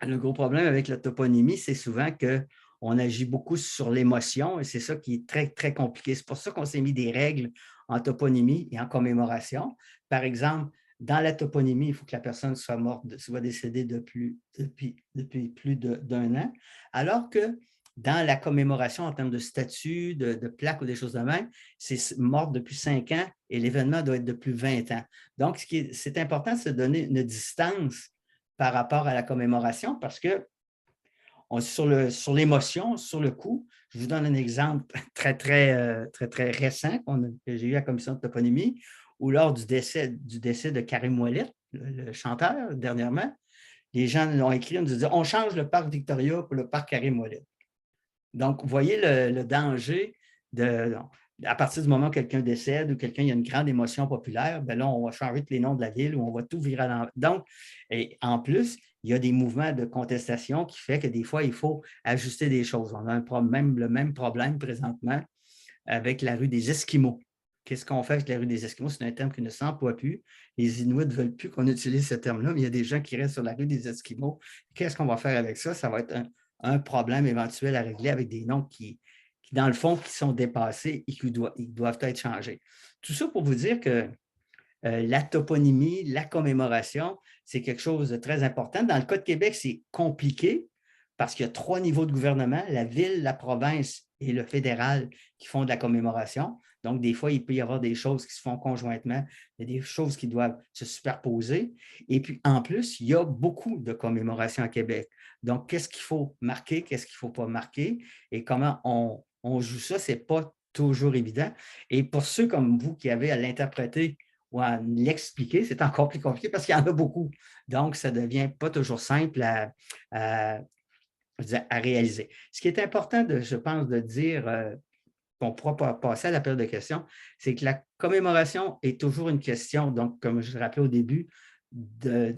avec la toponymie, c'est souvent qu'on agit beaucoup sur l'émotion et c'est ça qui est très, très compliqué. C'est pour ça qu'on s'est mis des règles en toponymie et en commémoration. Par exemple, dans la toponymie, il faut que la personne soit décédée depuis plus d'un an, alors que dans la commémoration en termes de statut, de plaque ou des choses de même, c'est mort depuis 5 ans et l'événement doit être depuis 20 ans. Donc, c'est important de se donner une distance par rapport à la commémoration parce que sur l'émotion, sur le coup, je vous donne un exemple très récent que j'ai eu à la commission de toponymie, où lors du décès de Karim Ouellet, le chanteur, dernièrement, les gens l'ont écrit, on disait « On change le parc Victoria pour le parc Karim Ouellet ». Donc, vous voyez le danger à partir du moment où quelqu'un décède ou quelqu'un a une grande émotion populaire, bien là, on va changer tous les noms de la ville ou on va tout virer à l'envers. Donc, et en plus, il y a des mouvements de contestation qui fait que des fois, il faut ajuster des choses. On a le même problème présentement avec la rue des Esquimaux. Qu'est-ce qu'on fait avec la rue des Esquimaux? C'est un terme qui ne s'emploie plus. Les Inuits ne veulent plus qu'on utilise ce terme-là, mais il y a des gens qui restent sur la rue des Esquimaux. Qu'est-ce qu'on va faire avec ça? Ça va être un problème éventuel à régler avec des noms qui, dans le fond, qui sont dépassés et qui doivent être changés. Tout ça pour vous dire que la toponymie, la commémoration, c'est quelque chose de très important. Dans le cas de Québec, c'est compliqué parce qu'il y a 3 niveaux de gouvernement, la ville, la province et le fédéral qui font de la commémoration. Donc, des fois, il peut y avoir des choses qui se font conjointement, il y a des choses qui doivent se superposer. Et puis, en plus, il y a beaucoup de commémorations à Québec. Donc, qu'est-ce qu'il faut marquer, qu'est-ce qu'il ne faut pas marquer et comment on joue ça, ce n'est pas toujours évident. Et pour ceux comme vous qui avez à l'interpréter ou à l'expliquer, c'est encore plus compliqué parce qu'il y en a beaucoup. Donc, ça ne devient pas toujours simple à réaliser. Ce qui est important, je pense, de dire, qu'on pourra passer à la période de questions, c'est que la commémoration est toujours une question, donc, comme je le rappelais au début, de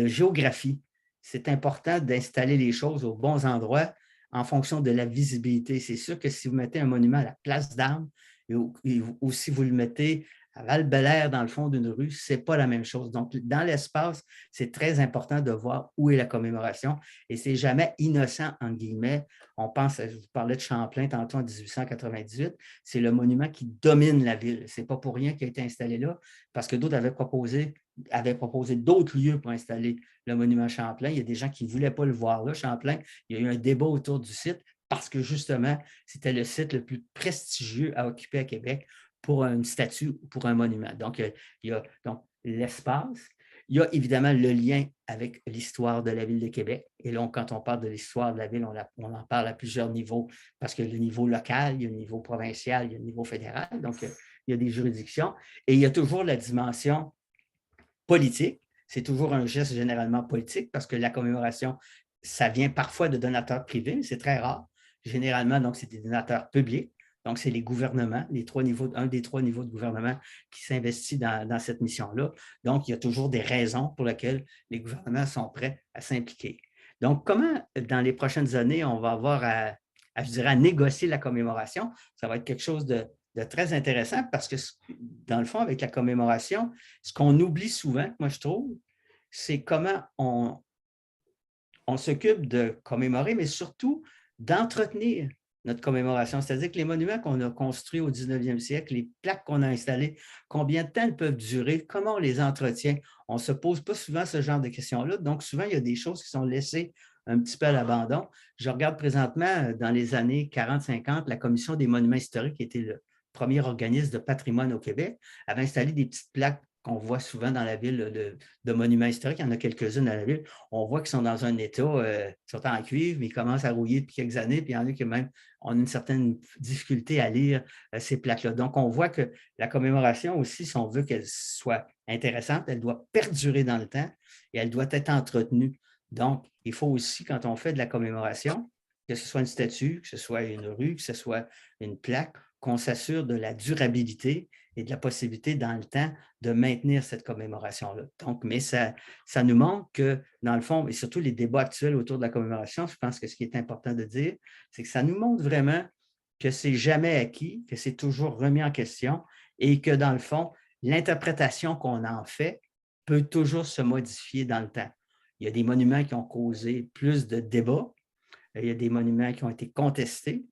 géographie. C'est important d'installer les choses aux bons endroits en fonction de la visibilité. C'est sûr que si vous mettez un monument à la place d'Armes ou si vous le mettez à Val-Belair, dans le fond d'une rue, ce n'est pas la même chose. Donc, dans l'espace, c'est très important de voir où est la commémoration et ce n'est jamais innocent, entre guillemets. On pense, je vous parlais de Champlain tantôt en 1898, c'est le monument qui domine la ville. Ce n'est pas pour rien qu'il a été installé là, parce que d'autres avaient proposé d'autres lieux pour installer le monument Champlain. Il y a des gens qui ne voulaient pas le voir là, Champlain. Il y a eu un débat autour du site parce que justement, c'était le site le plus prestigieux à occuper à Québec pour une statue ou pour un monument. Donc, il y a l'espace. Il y a évidemment le lien avec l'histoire de la Ville de Québec. Et là, quand on parle de l'histoire de la Ville, on en parle à plusieurs niveaux parce qu'il y a le niveau local, il y a le niveau provincial, il y a le niveau fédéral. Donc, il y a des juridictions. Et il y a toujours la dimension politique. C'est toujours un geste généralement politique parce que la commémoration, ça vient parfois de donateurs privés, mais c'est très rare. Généralement, donc, c'est des donateurs publics. Donc, c'est les gouvernements, un des 3 niveaux de gouvernement qui s'investit dans cette mission-là. Donc, il y a toujours des raisons pour lesquelles les gouvernements sont prêts à s'impliquer. Donc, comment, dans les prochaines années, on va avoir je dirais, à négocier la commémoration? Ça va être quelque chose de très intéressant parce que, dans le fond, avec la commémoration, ce qu'on oublie souvent, moi, je trouve, c'est comment on s'occupe de commémorer, mais surtout d'entretenir notre commémoration. C'est-à-dire que les monuments qu'on a construits au 19e siècle, les plaques qu'on a installées, combien de temps elles peuvent durer, comment on les entretient. On ne se pose pas souvent ce genre de questions-là. Donc, souvent, il y a des choses qui sont laissées un petit peu à l'abandon. Je regarde présentement, dans les années 40-50, la Commission des monuments historiques, qui était le premier organisme de patrimoine au Québec, avait installé des petites plaques qu'on voit souvent dans la ville de monuments historiques. Il y en a quelques-unes dans la ville. On voit qu'ils sont dans un état, ils sont en cuivre, mais ils commencent à rouiller depuis quelques années, puis il y en a qui même ont une certaine difficulté à lire ces plaques-là. Donc, on voit que la commémoration aussi, si on veut qu'elle soit intéressante, elle doit perdurer dans le temps et elle doit être entretenue. Donc, il faut aussi, quand on fait de la commémoration, que ce soit une statue, que ce soit une rue, que ce soit une plaque, qu'on s'assure de la durabilité et de la possibilité dans le temps de maintenir cette commémoration-là. Donc, mais ça nous montre que, dans le fond, et surtout les débats actuels autour de la commémoration, je pense que ce qui est important de dire, c'est que ça nous montre vraiment que c'est jamais acquis, que c'est toujours remis en question et que, dans le fond, l'interprétation qu'on en fait peut toujours se modifier dans le temps. Il y a des monuments qui ont causé plus de débats, il y a des monuments qui ont été contestés.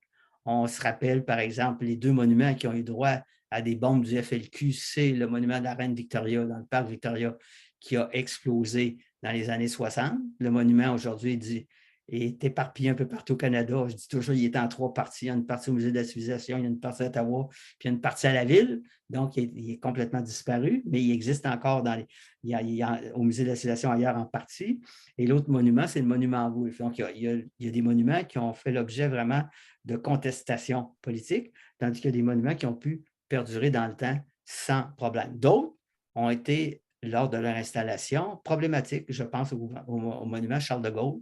On se rappelle, par exemple, les 2 monuments qui ont eu droit à des bombes du FLQ, c'est le monument de la Reine Victoria dans le parc Victoria qui a explosé dans les années 60. Le monument aujourd'hui est éparpillé un peu partout au Canada. Je dis toujours qu'il est en 3 parties. Il y a une partie au Musée de la Civilisation, il y a une partie à Ottawa, puis il y a une partie à la ville. Donc, il est complètement disparu, mais il existe encore au Musée de la Civilisation ailleurs en partie. Et l'autre monument, c'est le monument Wolfe. Donc, il y a des monuments qui ont fait l'objet vraiment de contestation politique, tandis qu'il y a des monuments qui ont pu perdurer dans le temps sans problème. D'autres ont été, lors de leur installation, problématiques. Je pense au monument Charles de Gaulle,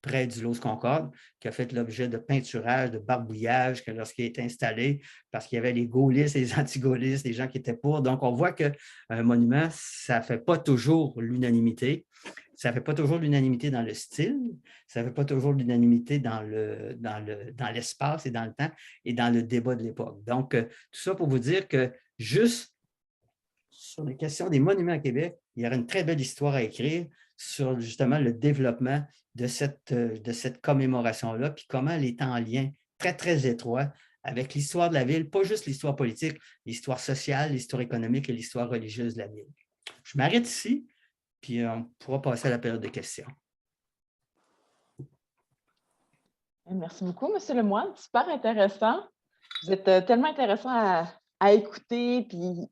près du Los-Concorde, qui a fait l'objet de peinturage, de barbouillage lorsqu'il a été installé, parce qu'il y avait les gaullistes et les anti-gaullistes, les gens qui étaient pour. Donc, on voit qu'un monument, ça ne fait pas toujours l'unanimité. Ça ne fait pas toujours l'unanimité dans le style, ça ne fait pas toujours l'unanimité dans l'espace et dans le temps et dans le débat de l'époque. Donc, tout ça pour vous dire que juste sur les questions des monuments à Québec, il y aura une très belle histoire à écrire sur justement le développement de cette commémoration-là, puis comment elle est en lien très, très étroit avec l'histoire de la ville, pas juste l'histoire politique, l'histoire sociale, l'histoire économique et l'histoire religieuse de la ville. Je m'arrête ici, puis on pourra passer à la période de questions. Merci beaucoup, M. Lemoine. Super intéressant. Vous êtes tellement intéressant à écouter, puis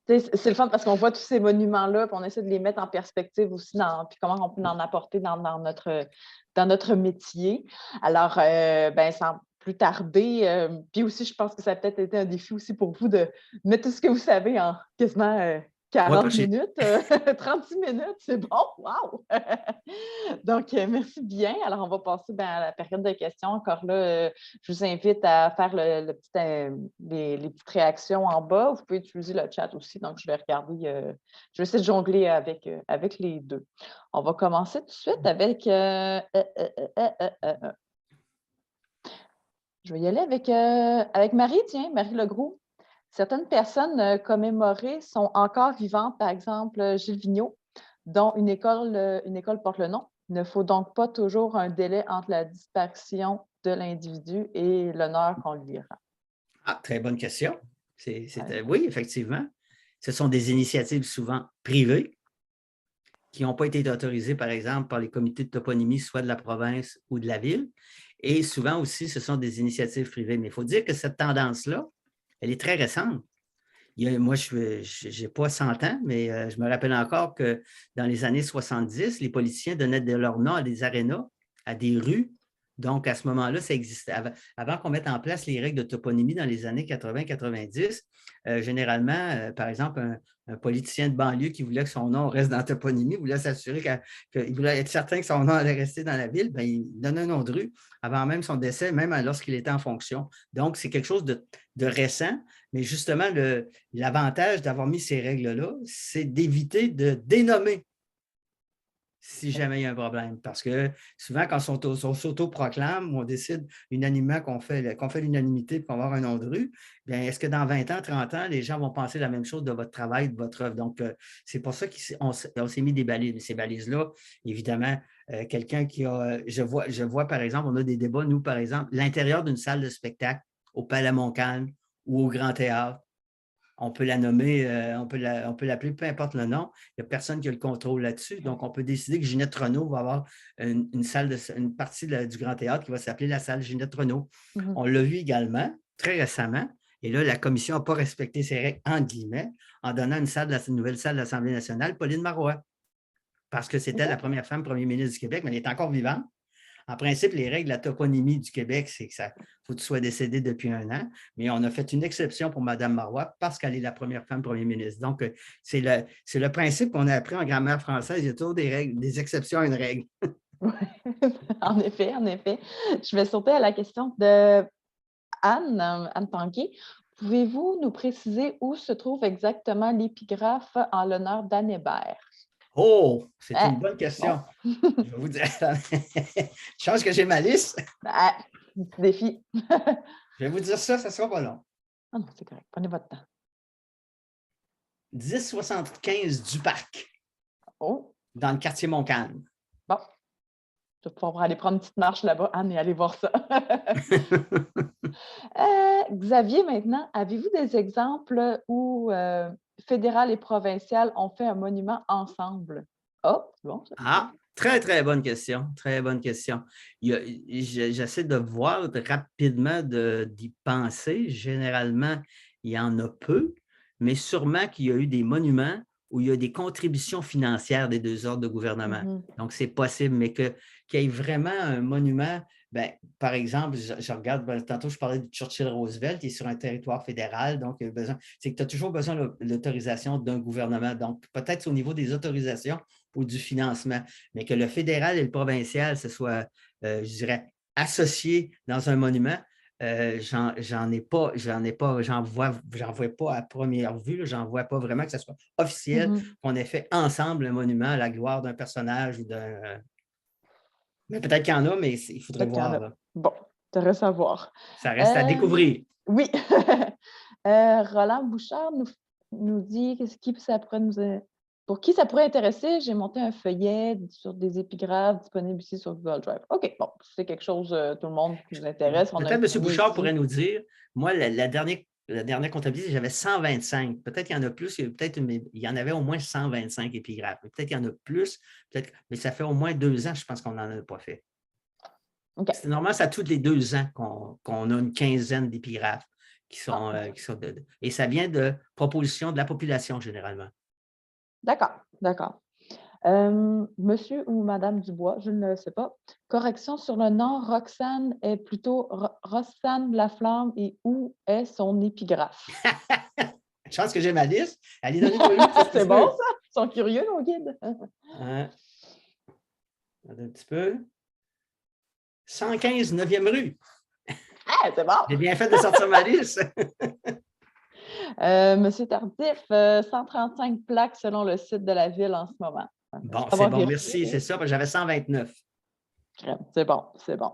c'est le fun parce qu'on voit tous ces monuments-là, puis on essaie de les mettre en perspective aussi, puis comment on peut en apporter dans notre métier. Alors, sans plus tarder, puis aussi, je pense que ça a peut-être été un défi aussi pour vous de mettre tout ce que vous savez en quasiment 40 minutes, 36 minutes, c'est bon, wow! Donc, merci bien. Alors, on va passer à la période de questions. Encore là, je vous invite à faire les petites réactions en bas. Vous pouvez utiliser le chat aussi. Donc, je vais regarder, je vais essayer de jongler avec les deux. On va commencer tout de suite avec... je vais y aller avec Marie, tiens, Marie Legroux. Certaines personnes commémorées sont encore vivantes, par exemple Gilles Vigneault, dont une école porte le nom. Il ne faut donc pas toujours un délai entre la disparition de l'individu et l'honneur qu'on lui rend. Ah, très bonne question. Oui, effectivement. Ce sont des initiatives souvent privées qui n'ont pas été autorisées, par exemple, par les comités de toponymie, soit de la province ou de la ville. Et souvent aussi, ce sont des initiatives privées. Mais il faut dire que cette tendance-là, elle est très récente. Moi, je n'ai pas 100 ans, mais je me rappelle encore que dans les années 70, les politiciens donnaient leur nom à des arénas, à des rues. Donc, à ce moment-là, ça existait. Avant qu'on mette en place les règles de toponymie dans les années 80-90, généralement, par exemple, un politicien de banlieue qui voulait que son nom reste dans la toponymie, voulait s'assurer qu'il voulait être certain que son nom allait rester dans la ville, bien, il donnait un nom de rue avant même son décès, même lorsqu'il était en fonction. Donc, c'est quelque chose de récent, mais justement, l'avantage d'avoir mis ces règles-là, c'est d'éviter de dénommer si jamais il y a un problème. Parce que souvent, quand on s'auto-proclame, on décide unanimement qu'on fait l'unanimité pour avoir un nom de rue, bien, est-ce que dans 20 ans, 30 ans, les gens vont penser la même chose de votre travail, de votre œuvre? Donc, c'est pour ça qu'on s'est mis des balises. Ces balises-là, évidemment, quelqu'un qui a. Je vois, par exemple, on a des débats, nous, par exemple, l'intérieur d'une salle de spectacle au Palais Montcalm ou au Grand Théâtre. On peut la nommer, on peut l'appeler, peu importe le nom. Il n'y a personne qui a le contrôle là-dessus. Donc, on peut décider que Ginette Renault va avoir une partie du Grand Théâtre qui va s'appeler la salle Ginette Renault. Mhm. On l'a vu également très récemment. Et là, la commission n'a pas respecté ses règles, entre guillemets, en donnant une nouvelle salle de l'Assemblée nationale, Pauline Marois, parce que c'était la première femme premier ministre du Québec, mais elle est encore vivante. En principe, les règles de la toponymie du Québec, c'est que ça faut que tu sois décédé depuis 1 an, mais on a fait une exception pour Mme Marois parce qu'elle est la première femme premier ministre. Donc, c'est le principe qu'on a appris en grammaire française. Il y a toujours des règles, des exceptions à une règle. Oui, en effet, en effet. Je vais sauter à la question de Anne Tanguay. Pouvez-vous nous préciser où se trouve exactement l'épigraphe en l'honneur d'Anne Hébert? Oh, c'est Ah, une bonne question. bon. Je vais vous dire. Chance que j'ai ma liste. Ah, un petit défi. Je vais vous dire ça ne sera pas long. Ah non, c'est correct. Prenez votre temps. 1075 du Parc, Oh, dans le quartier Montcalm. bon. Je vais pouvoir aller prendre une petite marche là-bas, Anne, et aller voir ça. Xavier, maintenant, avez-vous des exemples où fédéral et provincial ont fait un monument ensemble? Oh, c'est bon, ça. Ah, très, très bonne question. Très bonne question. J'essaie de voir rapidement, d'y penser. Généralement, il y en a peu, mais sûrement qu'il y a eu des monuments où il y a des contributions financières des 2 ordres de gouvernement. Donc, c'est possible, mais qu'il y ait vraiment un monument. Bien, par exemple, je regarde, tantôt je parlais de Churchill-Roosevelt, qui est sur un territoire fédéral, donc c'est que tu as toujours besoin de l'autorisation d'un gouvernement. Donc, peut-être au niveau des autorisations ou du financement, mais que le fédéral et le provincial se soient, je dirais, associés dans un monument, j'en vois pas à première vue, j'en vois pas vraiment que ce soit officiel, qu'on ait fait ensemble un monument à la gloire d'un personnage ou d'un. Mais peut-être qu'il y en a, mais il faudrait voir. Là. Bon, tu reste à voir. Ça reste à découvrir. Oui. Roland Bouchard nous dit pour qui ça pourrait intéresser. J'ai monté un feuillet sur des épigraphes disponibles ici sur Google Drive. OK, bon, c'est quelque chose, tout le monde qui vous intéresse. Peut-être M. Bouchard pourrait nous dire, moi, la dernière comptabilité, j'avais 125. Peut-être qu'il y en a plus, il y en avait au moins 125 épigraphes. Peut-être qu'il y en a plus, mais ça fait au moins 2 ans, je pense qu'on n'en a pas fait. Okay. C'est normal, c'est à tous les 2 ans qu'on a une quinzaine d'épigraphes qui sont et ça vient de propositions de la population, généralement. D'accord, d'accord. Monsieur ou Madame Dubois, je ne le sais pas. Correction sur le nom, Roxane est plutôt Roxane Laflamme et où est son épigraphe? Chance que j'ai ma liste. Elle est dans les c'est bon, ça? Ils sont curieux, nos guides. Un petit peu. 115 9e rue. Ah, c'est bon! J'ai bien fait de sortir ma liste. Monsieur Tardif, 135 plaques selon le site de la ville en ce moment. Bon, c'est bon, merci. C'est ça, j'avais 129. C'est bon, c'est bon.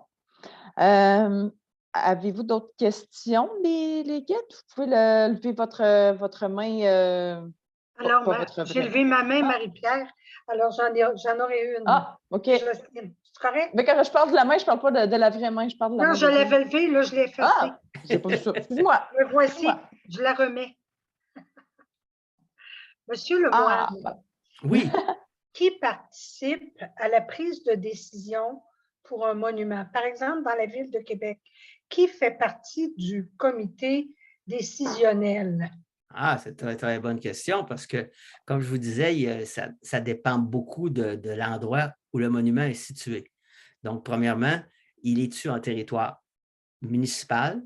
Avez-vous d'autres questions, les guides? Vous pouvez lever votre main. Alors, j'ai levé ma main, Marie-Pierre. Alors, j'en aurais une. Ah, OK. C'est correct? Mais quand je parle de la main, je ne parle pas de la vraie main. Je parle de la main. Non, je l'avais levée, là, je l'ai effacée. Ah, j'ai pas vu ça. Excuse-moi. Me voici, je la remets. Monsieur Lemoine, oui. Qui participe à la prise de décision pour un monument? Par exemple, dans la ville de Québec, qui fait partie du comité décisionnel? Ah, c'est une très, très bonne question parce que, comme je vous disais, ça dépend beaucoup de l'endroit où le monument est situé. Donc, premièrement, il est-tu en territoire municipal,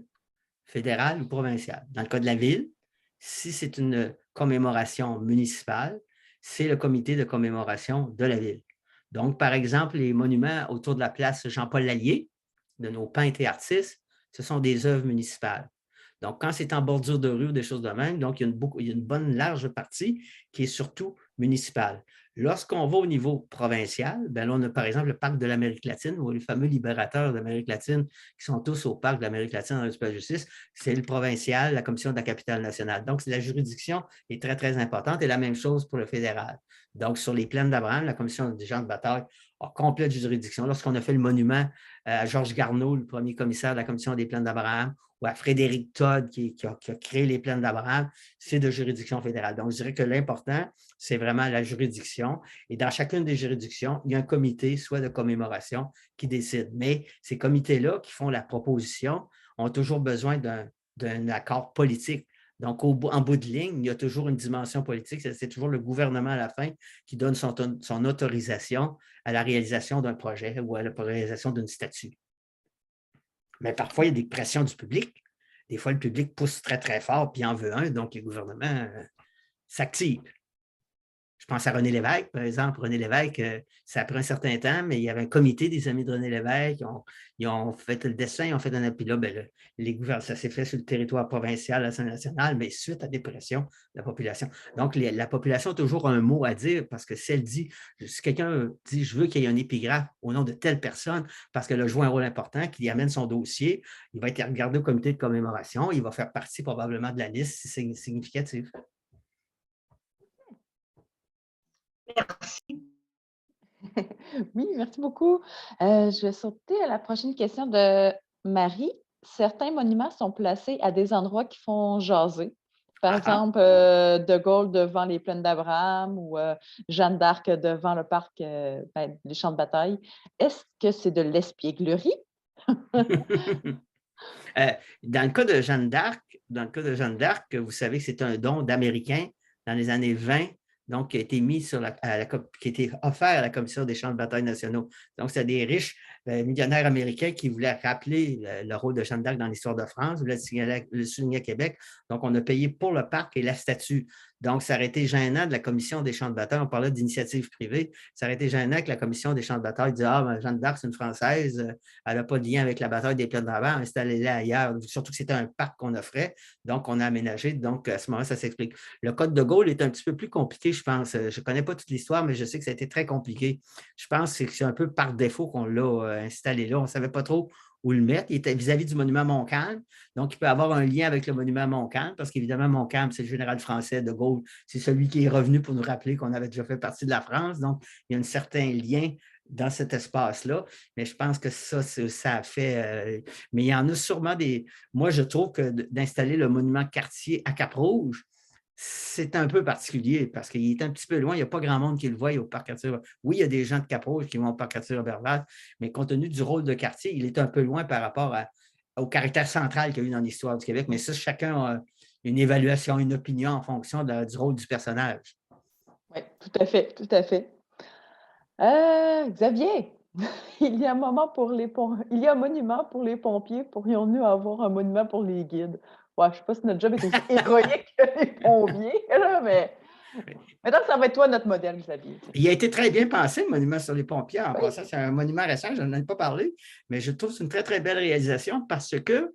fédéral ou provincial? Dans le cas de la ville, si c'est une commémoration municipale, c'est le comité de commémoration de la ville. Donc, par exemple, les monuments autour de la place Jean-Paul Lallier, de nos peintres et artistes, ce sont des œuvres municipales. Donc, quand c'est en bordure de rue ou des choses de même, donc il y a une bonne large partie qui est surtout municipales. Lorsqu'on va au niveau provincial, bien là, on a par exemple le parc de l'Amérique latine, ou les fameux libérateurs d'Amérique latine qui sont tous au parc de l'Amérique latine dans le de justice, c'est le provincial, la commission de la capitale nationale. Donc, la juridiction est très, très importante et la même chose pour le fédéral. Donc, sur les plaines d'Abraham, la commission des gens de bataille a complète juridiction. Lorsqu'on a fait le monument à Georges Garneau, le premier commissaire de la commission des plaines d'Abraham, ou à Frédéric Todd qui a créé les plaines d'Abraham, c'est de juridiction fédérale. Donc, je dirais que l'important, c'est vraiment la juridiction. Et dans chacune des juridictions, il y a un comité, soit de commémoration, qui décide. Mais ces comités-là qui font la proposition ont toujours besoin d'un accord politique. Donc, en bout de ligne, il y a toujours une dimension politique. C'est toujours le gouvernement à la fin qui donne son autorisation à la réalisation d'un projet ou à la réalisation d'une statue. Mais parfois, il y a des pressions du public. Des fois, le public pousse très, très fort puis en veut un, donc les gouvernements s'activent. Je pense à René Lévesque, par exemple. René Lévesque, ça a pris un certain temps, mais il y avait un comité des amis de René Lévesque. Ils ont fait le dessin, ils ont fait un appui là. Ça s'est fait sur le territoire provincial, l'Assemblée nationale, mais suite à des pressions de la population. Donc, la population a toujours un mot à dire parce que si elle dit, si quelqu'un dit, je veux qu'il y ait un épigraphe au nom de telle personne parce qu'elle a joué un rôle important, qu'il y amène son dossier, il va être regardé au comité de commémoration, il va faire partie probablement de la liste si c'est significatif. Merci. Oui, merci beaucoup. Je vais sauter à la prochaine question de Marie. Certains monuments sont placés à des endroits qui font jaser. Par exemple, De Gaulle devant les plaines d'Abraham ou Jeanne d'Arc devant le parc des champs de bataille. Est-ce que c'est de l'espièglerie? Dans le cas de Jeanne d'Arc, vous savez que c'est un don d'Américains dans les années 20, donc qui a été mis qui a été offert à la Commission des champs de bataille nationaux. Donc, c'est des riches millionnaires américains qui voulaient rappeler le rôle de Jeanne d'Arc dans l'histoire de France, voulaient le souligner à Québec. Donc, on a payé pour le parc et la statue. Donc, ça aurait été gênant de la Commission des champs de bataille. On parlait d'initiative privée. Ça aurait été gênant que la Commission des champs de bataille dise « Ah, Jeanne d'Arc, c'est une Française, elle n'a pas de lien avec la bataille des plaines d'Abraham, installez-la ailleurs. » Surtout que c'était un parc qu'on offrait, donc on a aménagé. Donc, à ce moment-là, ça s'explique. Le Code de Gaulle est un petit peu plus compliqué, je pense. Je ne connais pas toute l'histoire, mais je sais que ça a été très compliqué. Je pense que c'est un peu par défaut qu'on l'a installé là. On ne savait pas trop où le mettre. Il était vis-à-vis du monument Montcalm. Donc, il peut avoir un lien avec le monument Montcalm, parce qu'évidemment, Montcalm, c'est le général français de Gaulle. C'est celui qui est revenu pour nous rappeler qu'on avait déjà fait partie de la France. Donc, il y a un certain lien dans cet espace-là. Mais je pense que ça a fait... mais il y en a sûrement des... Moi, je trouve que d'installer le monument Cartier à Cap-Rouge, c'est un peu particulier parce qu'il est un petit peu loin. Il n'y a pas grand monde qui le voit au parc Cartier. Oui, il y a des gens de Cap-Rouge qui vont au parc Cartier-Roberval, mais compte tenu du rôle de Cartier, il est un peu loin par rapport au caractère central qu'il y a eu dans l'histoire du Québec. Mais ça, chacun a une évaluation, une opinion en fonction du rôle du personnage. Oui, tout à fait, tout à fait. Xavier, il y a un monument pour les pompiers. Pourrions-nous avoir un monument pour les guides? Ouais, je ne sais pas si notre job est aussi héroïque que les pompiers, là, mais maintenant, ça va être toi notre modèle, Xavier. Il a été très bien pensé, le monument sur les pompiers. En Oui. passant, c'est un monument récent, je n'en ai pas parlé, mais je trouve que c'est une très, très belle réalisation parce qu'il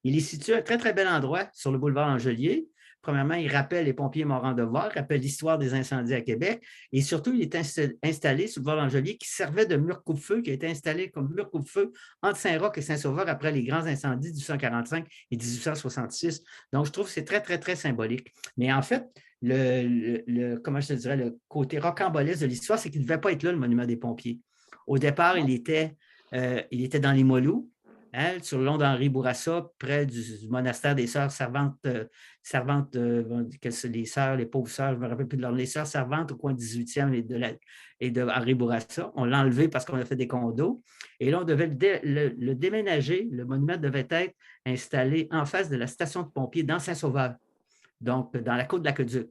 est situé à un très, très bel endroit sur le boulevard Langelier. Premièrement, il rappelle les pompiers morts en devoir, rappelle l'histoire des incendies à Québec et surtout, il est installé sur le boulevard Langelier qui servait de mur coupe-feu, qui a été installé comme mur coupe-feu entre Saint-Roch et Saint-Sauveur après les grands incendies de 1845 et 1866. Donc, je trouve que c'est très, très, très symbolique. Mais en fait, comment je te dirais, le côté rocambolesque de l'histoire, c'est qu'il ne devait pas être là, le monument des pompiers. Au départ, il était dans les Moilous, sur le long d'Henri Bourassa, près du monastère des sœurs servantes, les sœurs, les pauvres sœurs, je ne me rappelle plus de leur nom, les sœurs servantes au coin 18e et de Henri Bourassa. On l'a enlevé parce qu'on a fait des condos. Et là, on devait le déménager. Le monument devait être installé en face de la station de pompiers dans Saint-Sauveur, donc dans la côte de l'Aqueduc.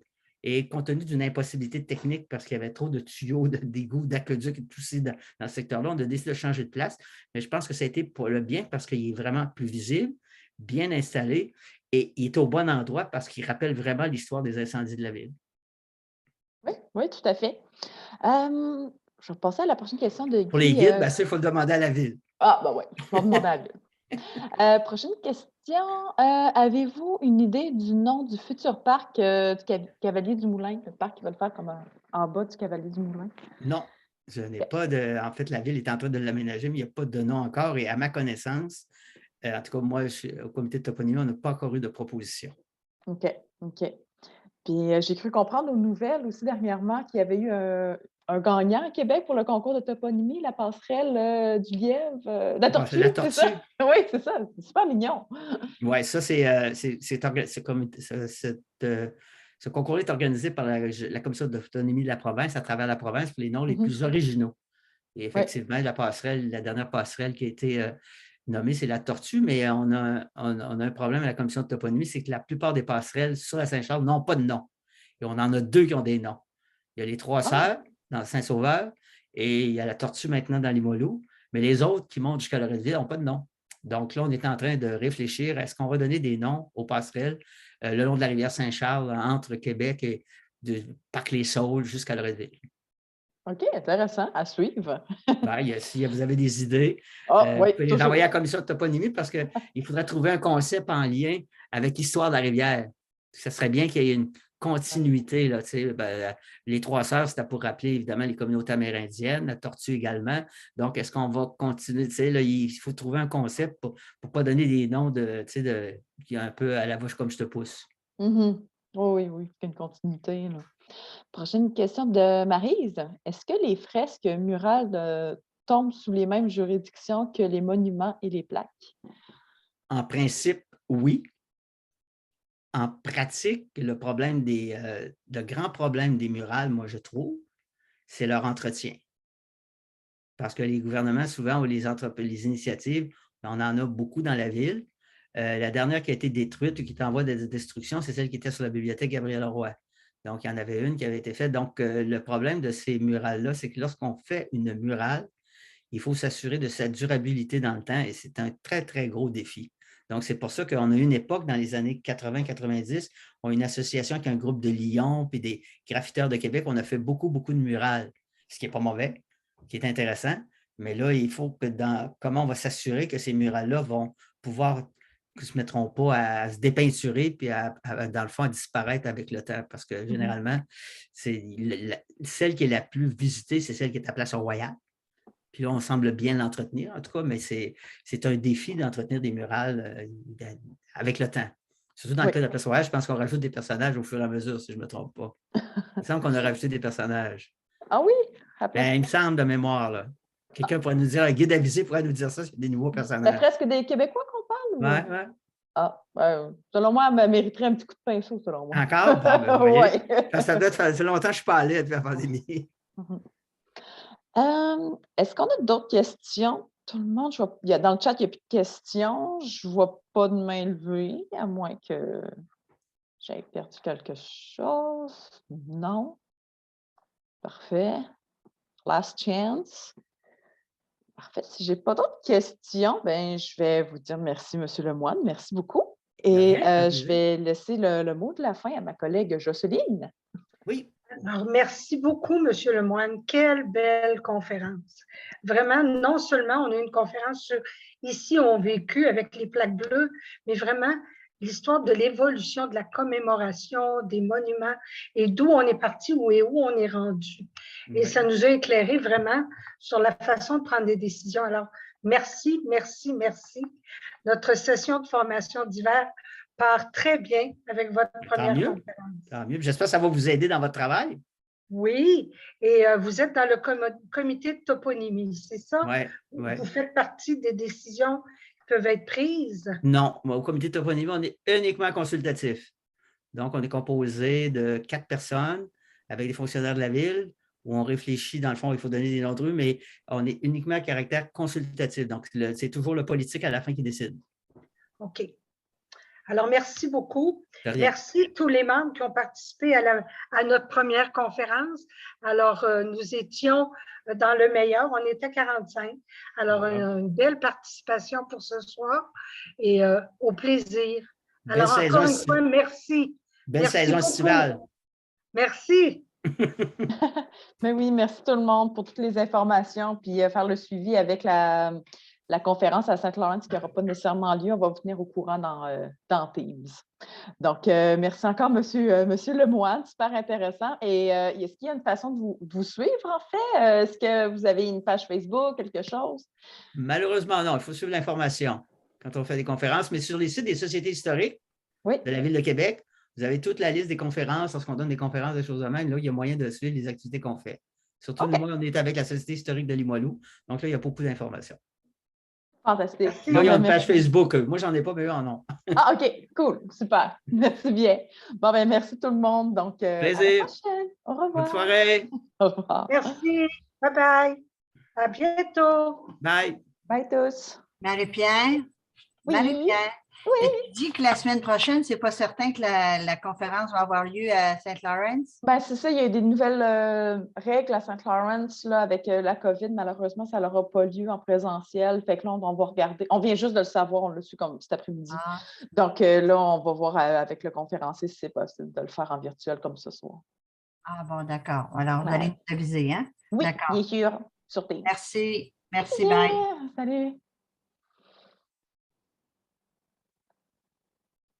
Et compte tenu d'une impossibilité technique, parce qu'il y avait trop de tuyaux, d'égouts, d'aqueducs et tout ça dans ce secteur-là, on a décidé de changer de place. Mais je pense que ça a été pour le bien parce qu'il est vraiment plus visible, bien installé et il est au bon endroit parce qu'il rappelle vraiment l'histoire des incendies de la ville. Oui, oui, tout à fait. Je vais passer à la prochaine question de Guy. Pour les guides, ça, il faut le demander à la ville. Ah, ben oui, je vais demander à la ville. Prochaine question. Avez-vous une idée du nom du futur parc du Cavalier du Moulin, le parc qu'ils veulent faire comme en bas du Cavalier du Moulin? Non, je n'ai OK. pas de. En fait, la ville est en train de l'aménager, mais il n'y a pas de nom encore. Et à ma connaissance, en tout cas, moi, au comité de toponymie, on n'a pas encore eu de proposition. OK. OK. Puis j'ai cru comprendre aux nouvelles aussi dernièrement qu'il y avait eu un gagnant à Québec pour le concours de toponymie, la passerelle du lièvre, la Bon, c'est tortue, la c'est ça? tortue. Oui, c'est ça. C'est super mignon. Oui, ça, ce concours est organisé par la Commission d'autonomie de la province à travers la province pour les noms les plus originaux. Et Oui. effectivement, la dernière passerelle qui a été nommée, c'est la tortue, mais on a un problème à la Commission de toponymie, c'est que la plupart des passerelles sur la Saint-Charles n'ont pas de nom. Et on en a 2 qui ont des noms. Il y a les Trois Ah, Sœurs dans Saint-Sauveur et il y a la tortue maintenant dans Limoilou, mais les autres qui montent jusqu'à Loretteville n'ont pas de nom. Donc là, on est en train de réfléchir à est-ce qu'on va donner des noms aux passerelles le long de la rivière Saint-Charles, entre Québec et de Parc-les-Saules jusqu'à Loretteville. OK, intéressant. À suivre. Ben, si vous avez des idées, Ah, vous oui, pouvez les toujours. envoyer à la commission de toponymie parce qu'il faudrait trouver un concept en lien avec l'histoire de la rivière. Ce serait bien qu'il y ait une continuité. Là, les Trois Sœurs, c'était pour rappeler évidemment les communautés amérindiennes, la tortue également. Donc, est-ce qu'on va continuer? Là, il faut trouver un concept pour ne pas donner des noms qui est un peu à la bouche comme je te pousse. Oui, oui, oui. C'est une continuité, là. Prochaine question de Maryse. Est-ce que les fresques murales tombent sous les mêmes juridictions que les monuments et les plaques? En principe, oui. En pratique, le grand problème des murales, moi, je trouve, c'est leur entretien. Parce que les gouvernements, souvent, ou les initiatives, on en a beaucoup dans la ville. La dernière qui a été détruite ou qui est en voie de destruction, c'est celle qui était sur la bibliothèque Gabriel-Leroy. Donc, il y en avait une qui avait été faite. Donc, le problème de ces murales-là, c'est que lorsqu'on fait une murale, il faut s'assurer de sa durabilité dans le temps et c'est un très, très gros défi. Donc, c'est pour ça qu'on a eu une époque dans les années 80-90, on a une association avec un groupe de Lyon puis des graffiteurs de Québec. On a fait beaucoup, beaucoup de murales, ce qui n'est pas mauvais, qui est intéressant. Mais là, il faut que comment on va s'assurer que ces murales-là vont pouvoir ne se mettront pas à se dépeinturer puis dans le fond, à disparaître avec le temps. Parce que généralement, celle qui est la plus visitée, c'est celle qui est à Place Royale. Puis là, on semble bien l'entretenir, en tout cas, mais c'est un défi d'entretenir des murales avec le temps. Surtout dans le cas de la Place Royale, je pense qu'on rajoute des personnages au fur et à mesure, si je ne me trompe pas. Il me semble qu'on a rajouté des personnages. Ah oui? À Place... Il me semble de mémoire, là. Quelqu'un pourrait nous dire, un guide avisé pourrait nous dire ça, c'est des nouveaux La personnages. fresque des Québécois qu'on parle? Oui, oui. Ah, selon moi, elle mériterait un petit coup de pinceau, selon moi. Encore? Bon, ben, vous voyez, Ouais. ça doit faire longtemps que je ne suis pas allé depuis la pandémie. Est-ce qu'on a d'autres questions? Tout le monde, dans le chat, il n'y a plus de questions. Je ne vois pas de main levée, à moins que j'aie perdu quelque chose. Non. Parfait. Last chance. Parfait. Si je n'ai pas d'autres questions, ben, je vais vous dire merci, M. Lemoine. Merci beaucoup. Et je vais laisser le mot de la fin à ma collègue Jocelyne. Oui. Alors, merci beaucoup, M. Lemoine. Quelle belle conférence. Vraiment, non seulement on a eu une conférence sur ici, on a vécu avec les plaques bleues, mais vraiment l'histoire de l'évolution de la commémoration, des monuments et d'où on est parti et où on est rendu. Et ça nous a éclairé vraiment sur la façon de prendre des décisions. Alors, merci, merci, merci. Notre session de formation d'hiver part très bien avec votre première conférence. Tant mieux. J'espère que ça va vous aider dans votre travail. Oui, et vous êtes dans le comité de toponymie, c'est ça? Oui. Vous faites partie des décisions qui peuvent être prises? Non, au comité de toponymie, on est uniquement consultatif. Donc, on est composé de 4 personnes avec des fonctionnaires de la ville où on réfléchit, dans le fond, il faut donner des noms de rue, mais on est uniquement à caractère consultatif. Donc, c'est toujours le politique à la fin qui décide. OK. Alors, merci beaucoup. Merci à tous les membres qui ont participé à notre première conférence. Alors, nous étions dans le meilleur, on était 45. Alors, une belle participation pour ce soir et au plaisir. Alors, encore une fois, merci. Belle saison estivale. Merci. Mais oui, merci tout le monde pour toutes les informations, puis faire le suivi avec la conférence à Saint-Laurent qui n'aura pas nécessairement lieu, on va vous tenir au courant dans Teams. Donc, merci encore, Monsieur Lemoine, super intéressant. Et est-ce qu'il y a une façon de vous suivre, en fait? Est-ce que vous avez une page Facebook, quelque chose? Malheureusement, non. Il faut suivre l'information quand on fait des conférences, mais sur les sites des sociétés historiques de la Ville de Québec, vous avez toute la liste des conférences. Lorsqu'on donne des conférences de choses de même, là, il y a moyen de suivre les activités qu'on fait. Surtout, nous, on est avec la Société historique de Limoilou. Donc là, il y a beaucoup d'informations. Fantastique. Là, il y a une page Facebook. Moi, j'en ai pas, mais eux en ont. Ah, OK, cool, super. Merci bien. Bon, ben merci tout le monde. Donc, plaisir. À la prochaine. Au revoir. Bonne soirée. Au revoir. Merci. Bye-bye. À bientôt. Bye. Bye tous. Marie-Pierre? Oui. Marie-Pierre? Oui. Tu dis que la semaine prochaine, c'est pas certain que la conférence va avoir lieu à Saint-Laurent? Ben, c'est ça, il y a eu des nouvelles règles à Saint-Laurent avec la COVID. Malheureusement, ça n'aura pas lieu en présentiel. Fait que là, on va regarder. On vient juste de le savoir, on l'a su comme cet après-midi. Ah. Donc là, on va voir avec le conférencier si c'est possible de le faire en virtuel comme ce soir. Ah bon, d'accord. Alors, vous allez nous aviser, hein? Oui, d'accord. bien sûr, sur Teams. Merci. Merci, bye. Salut.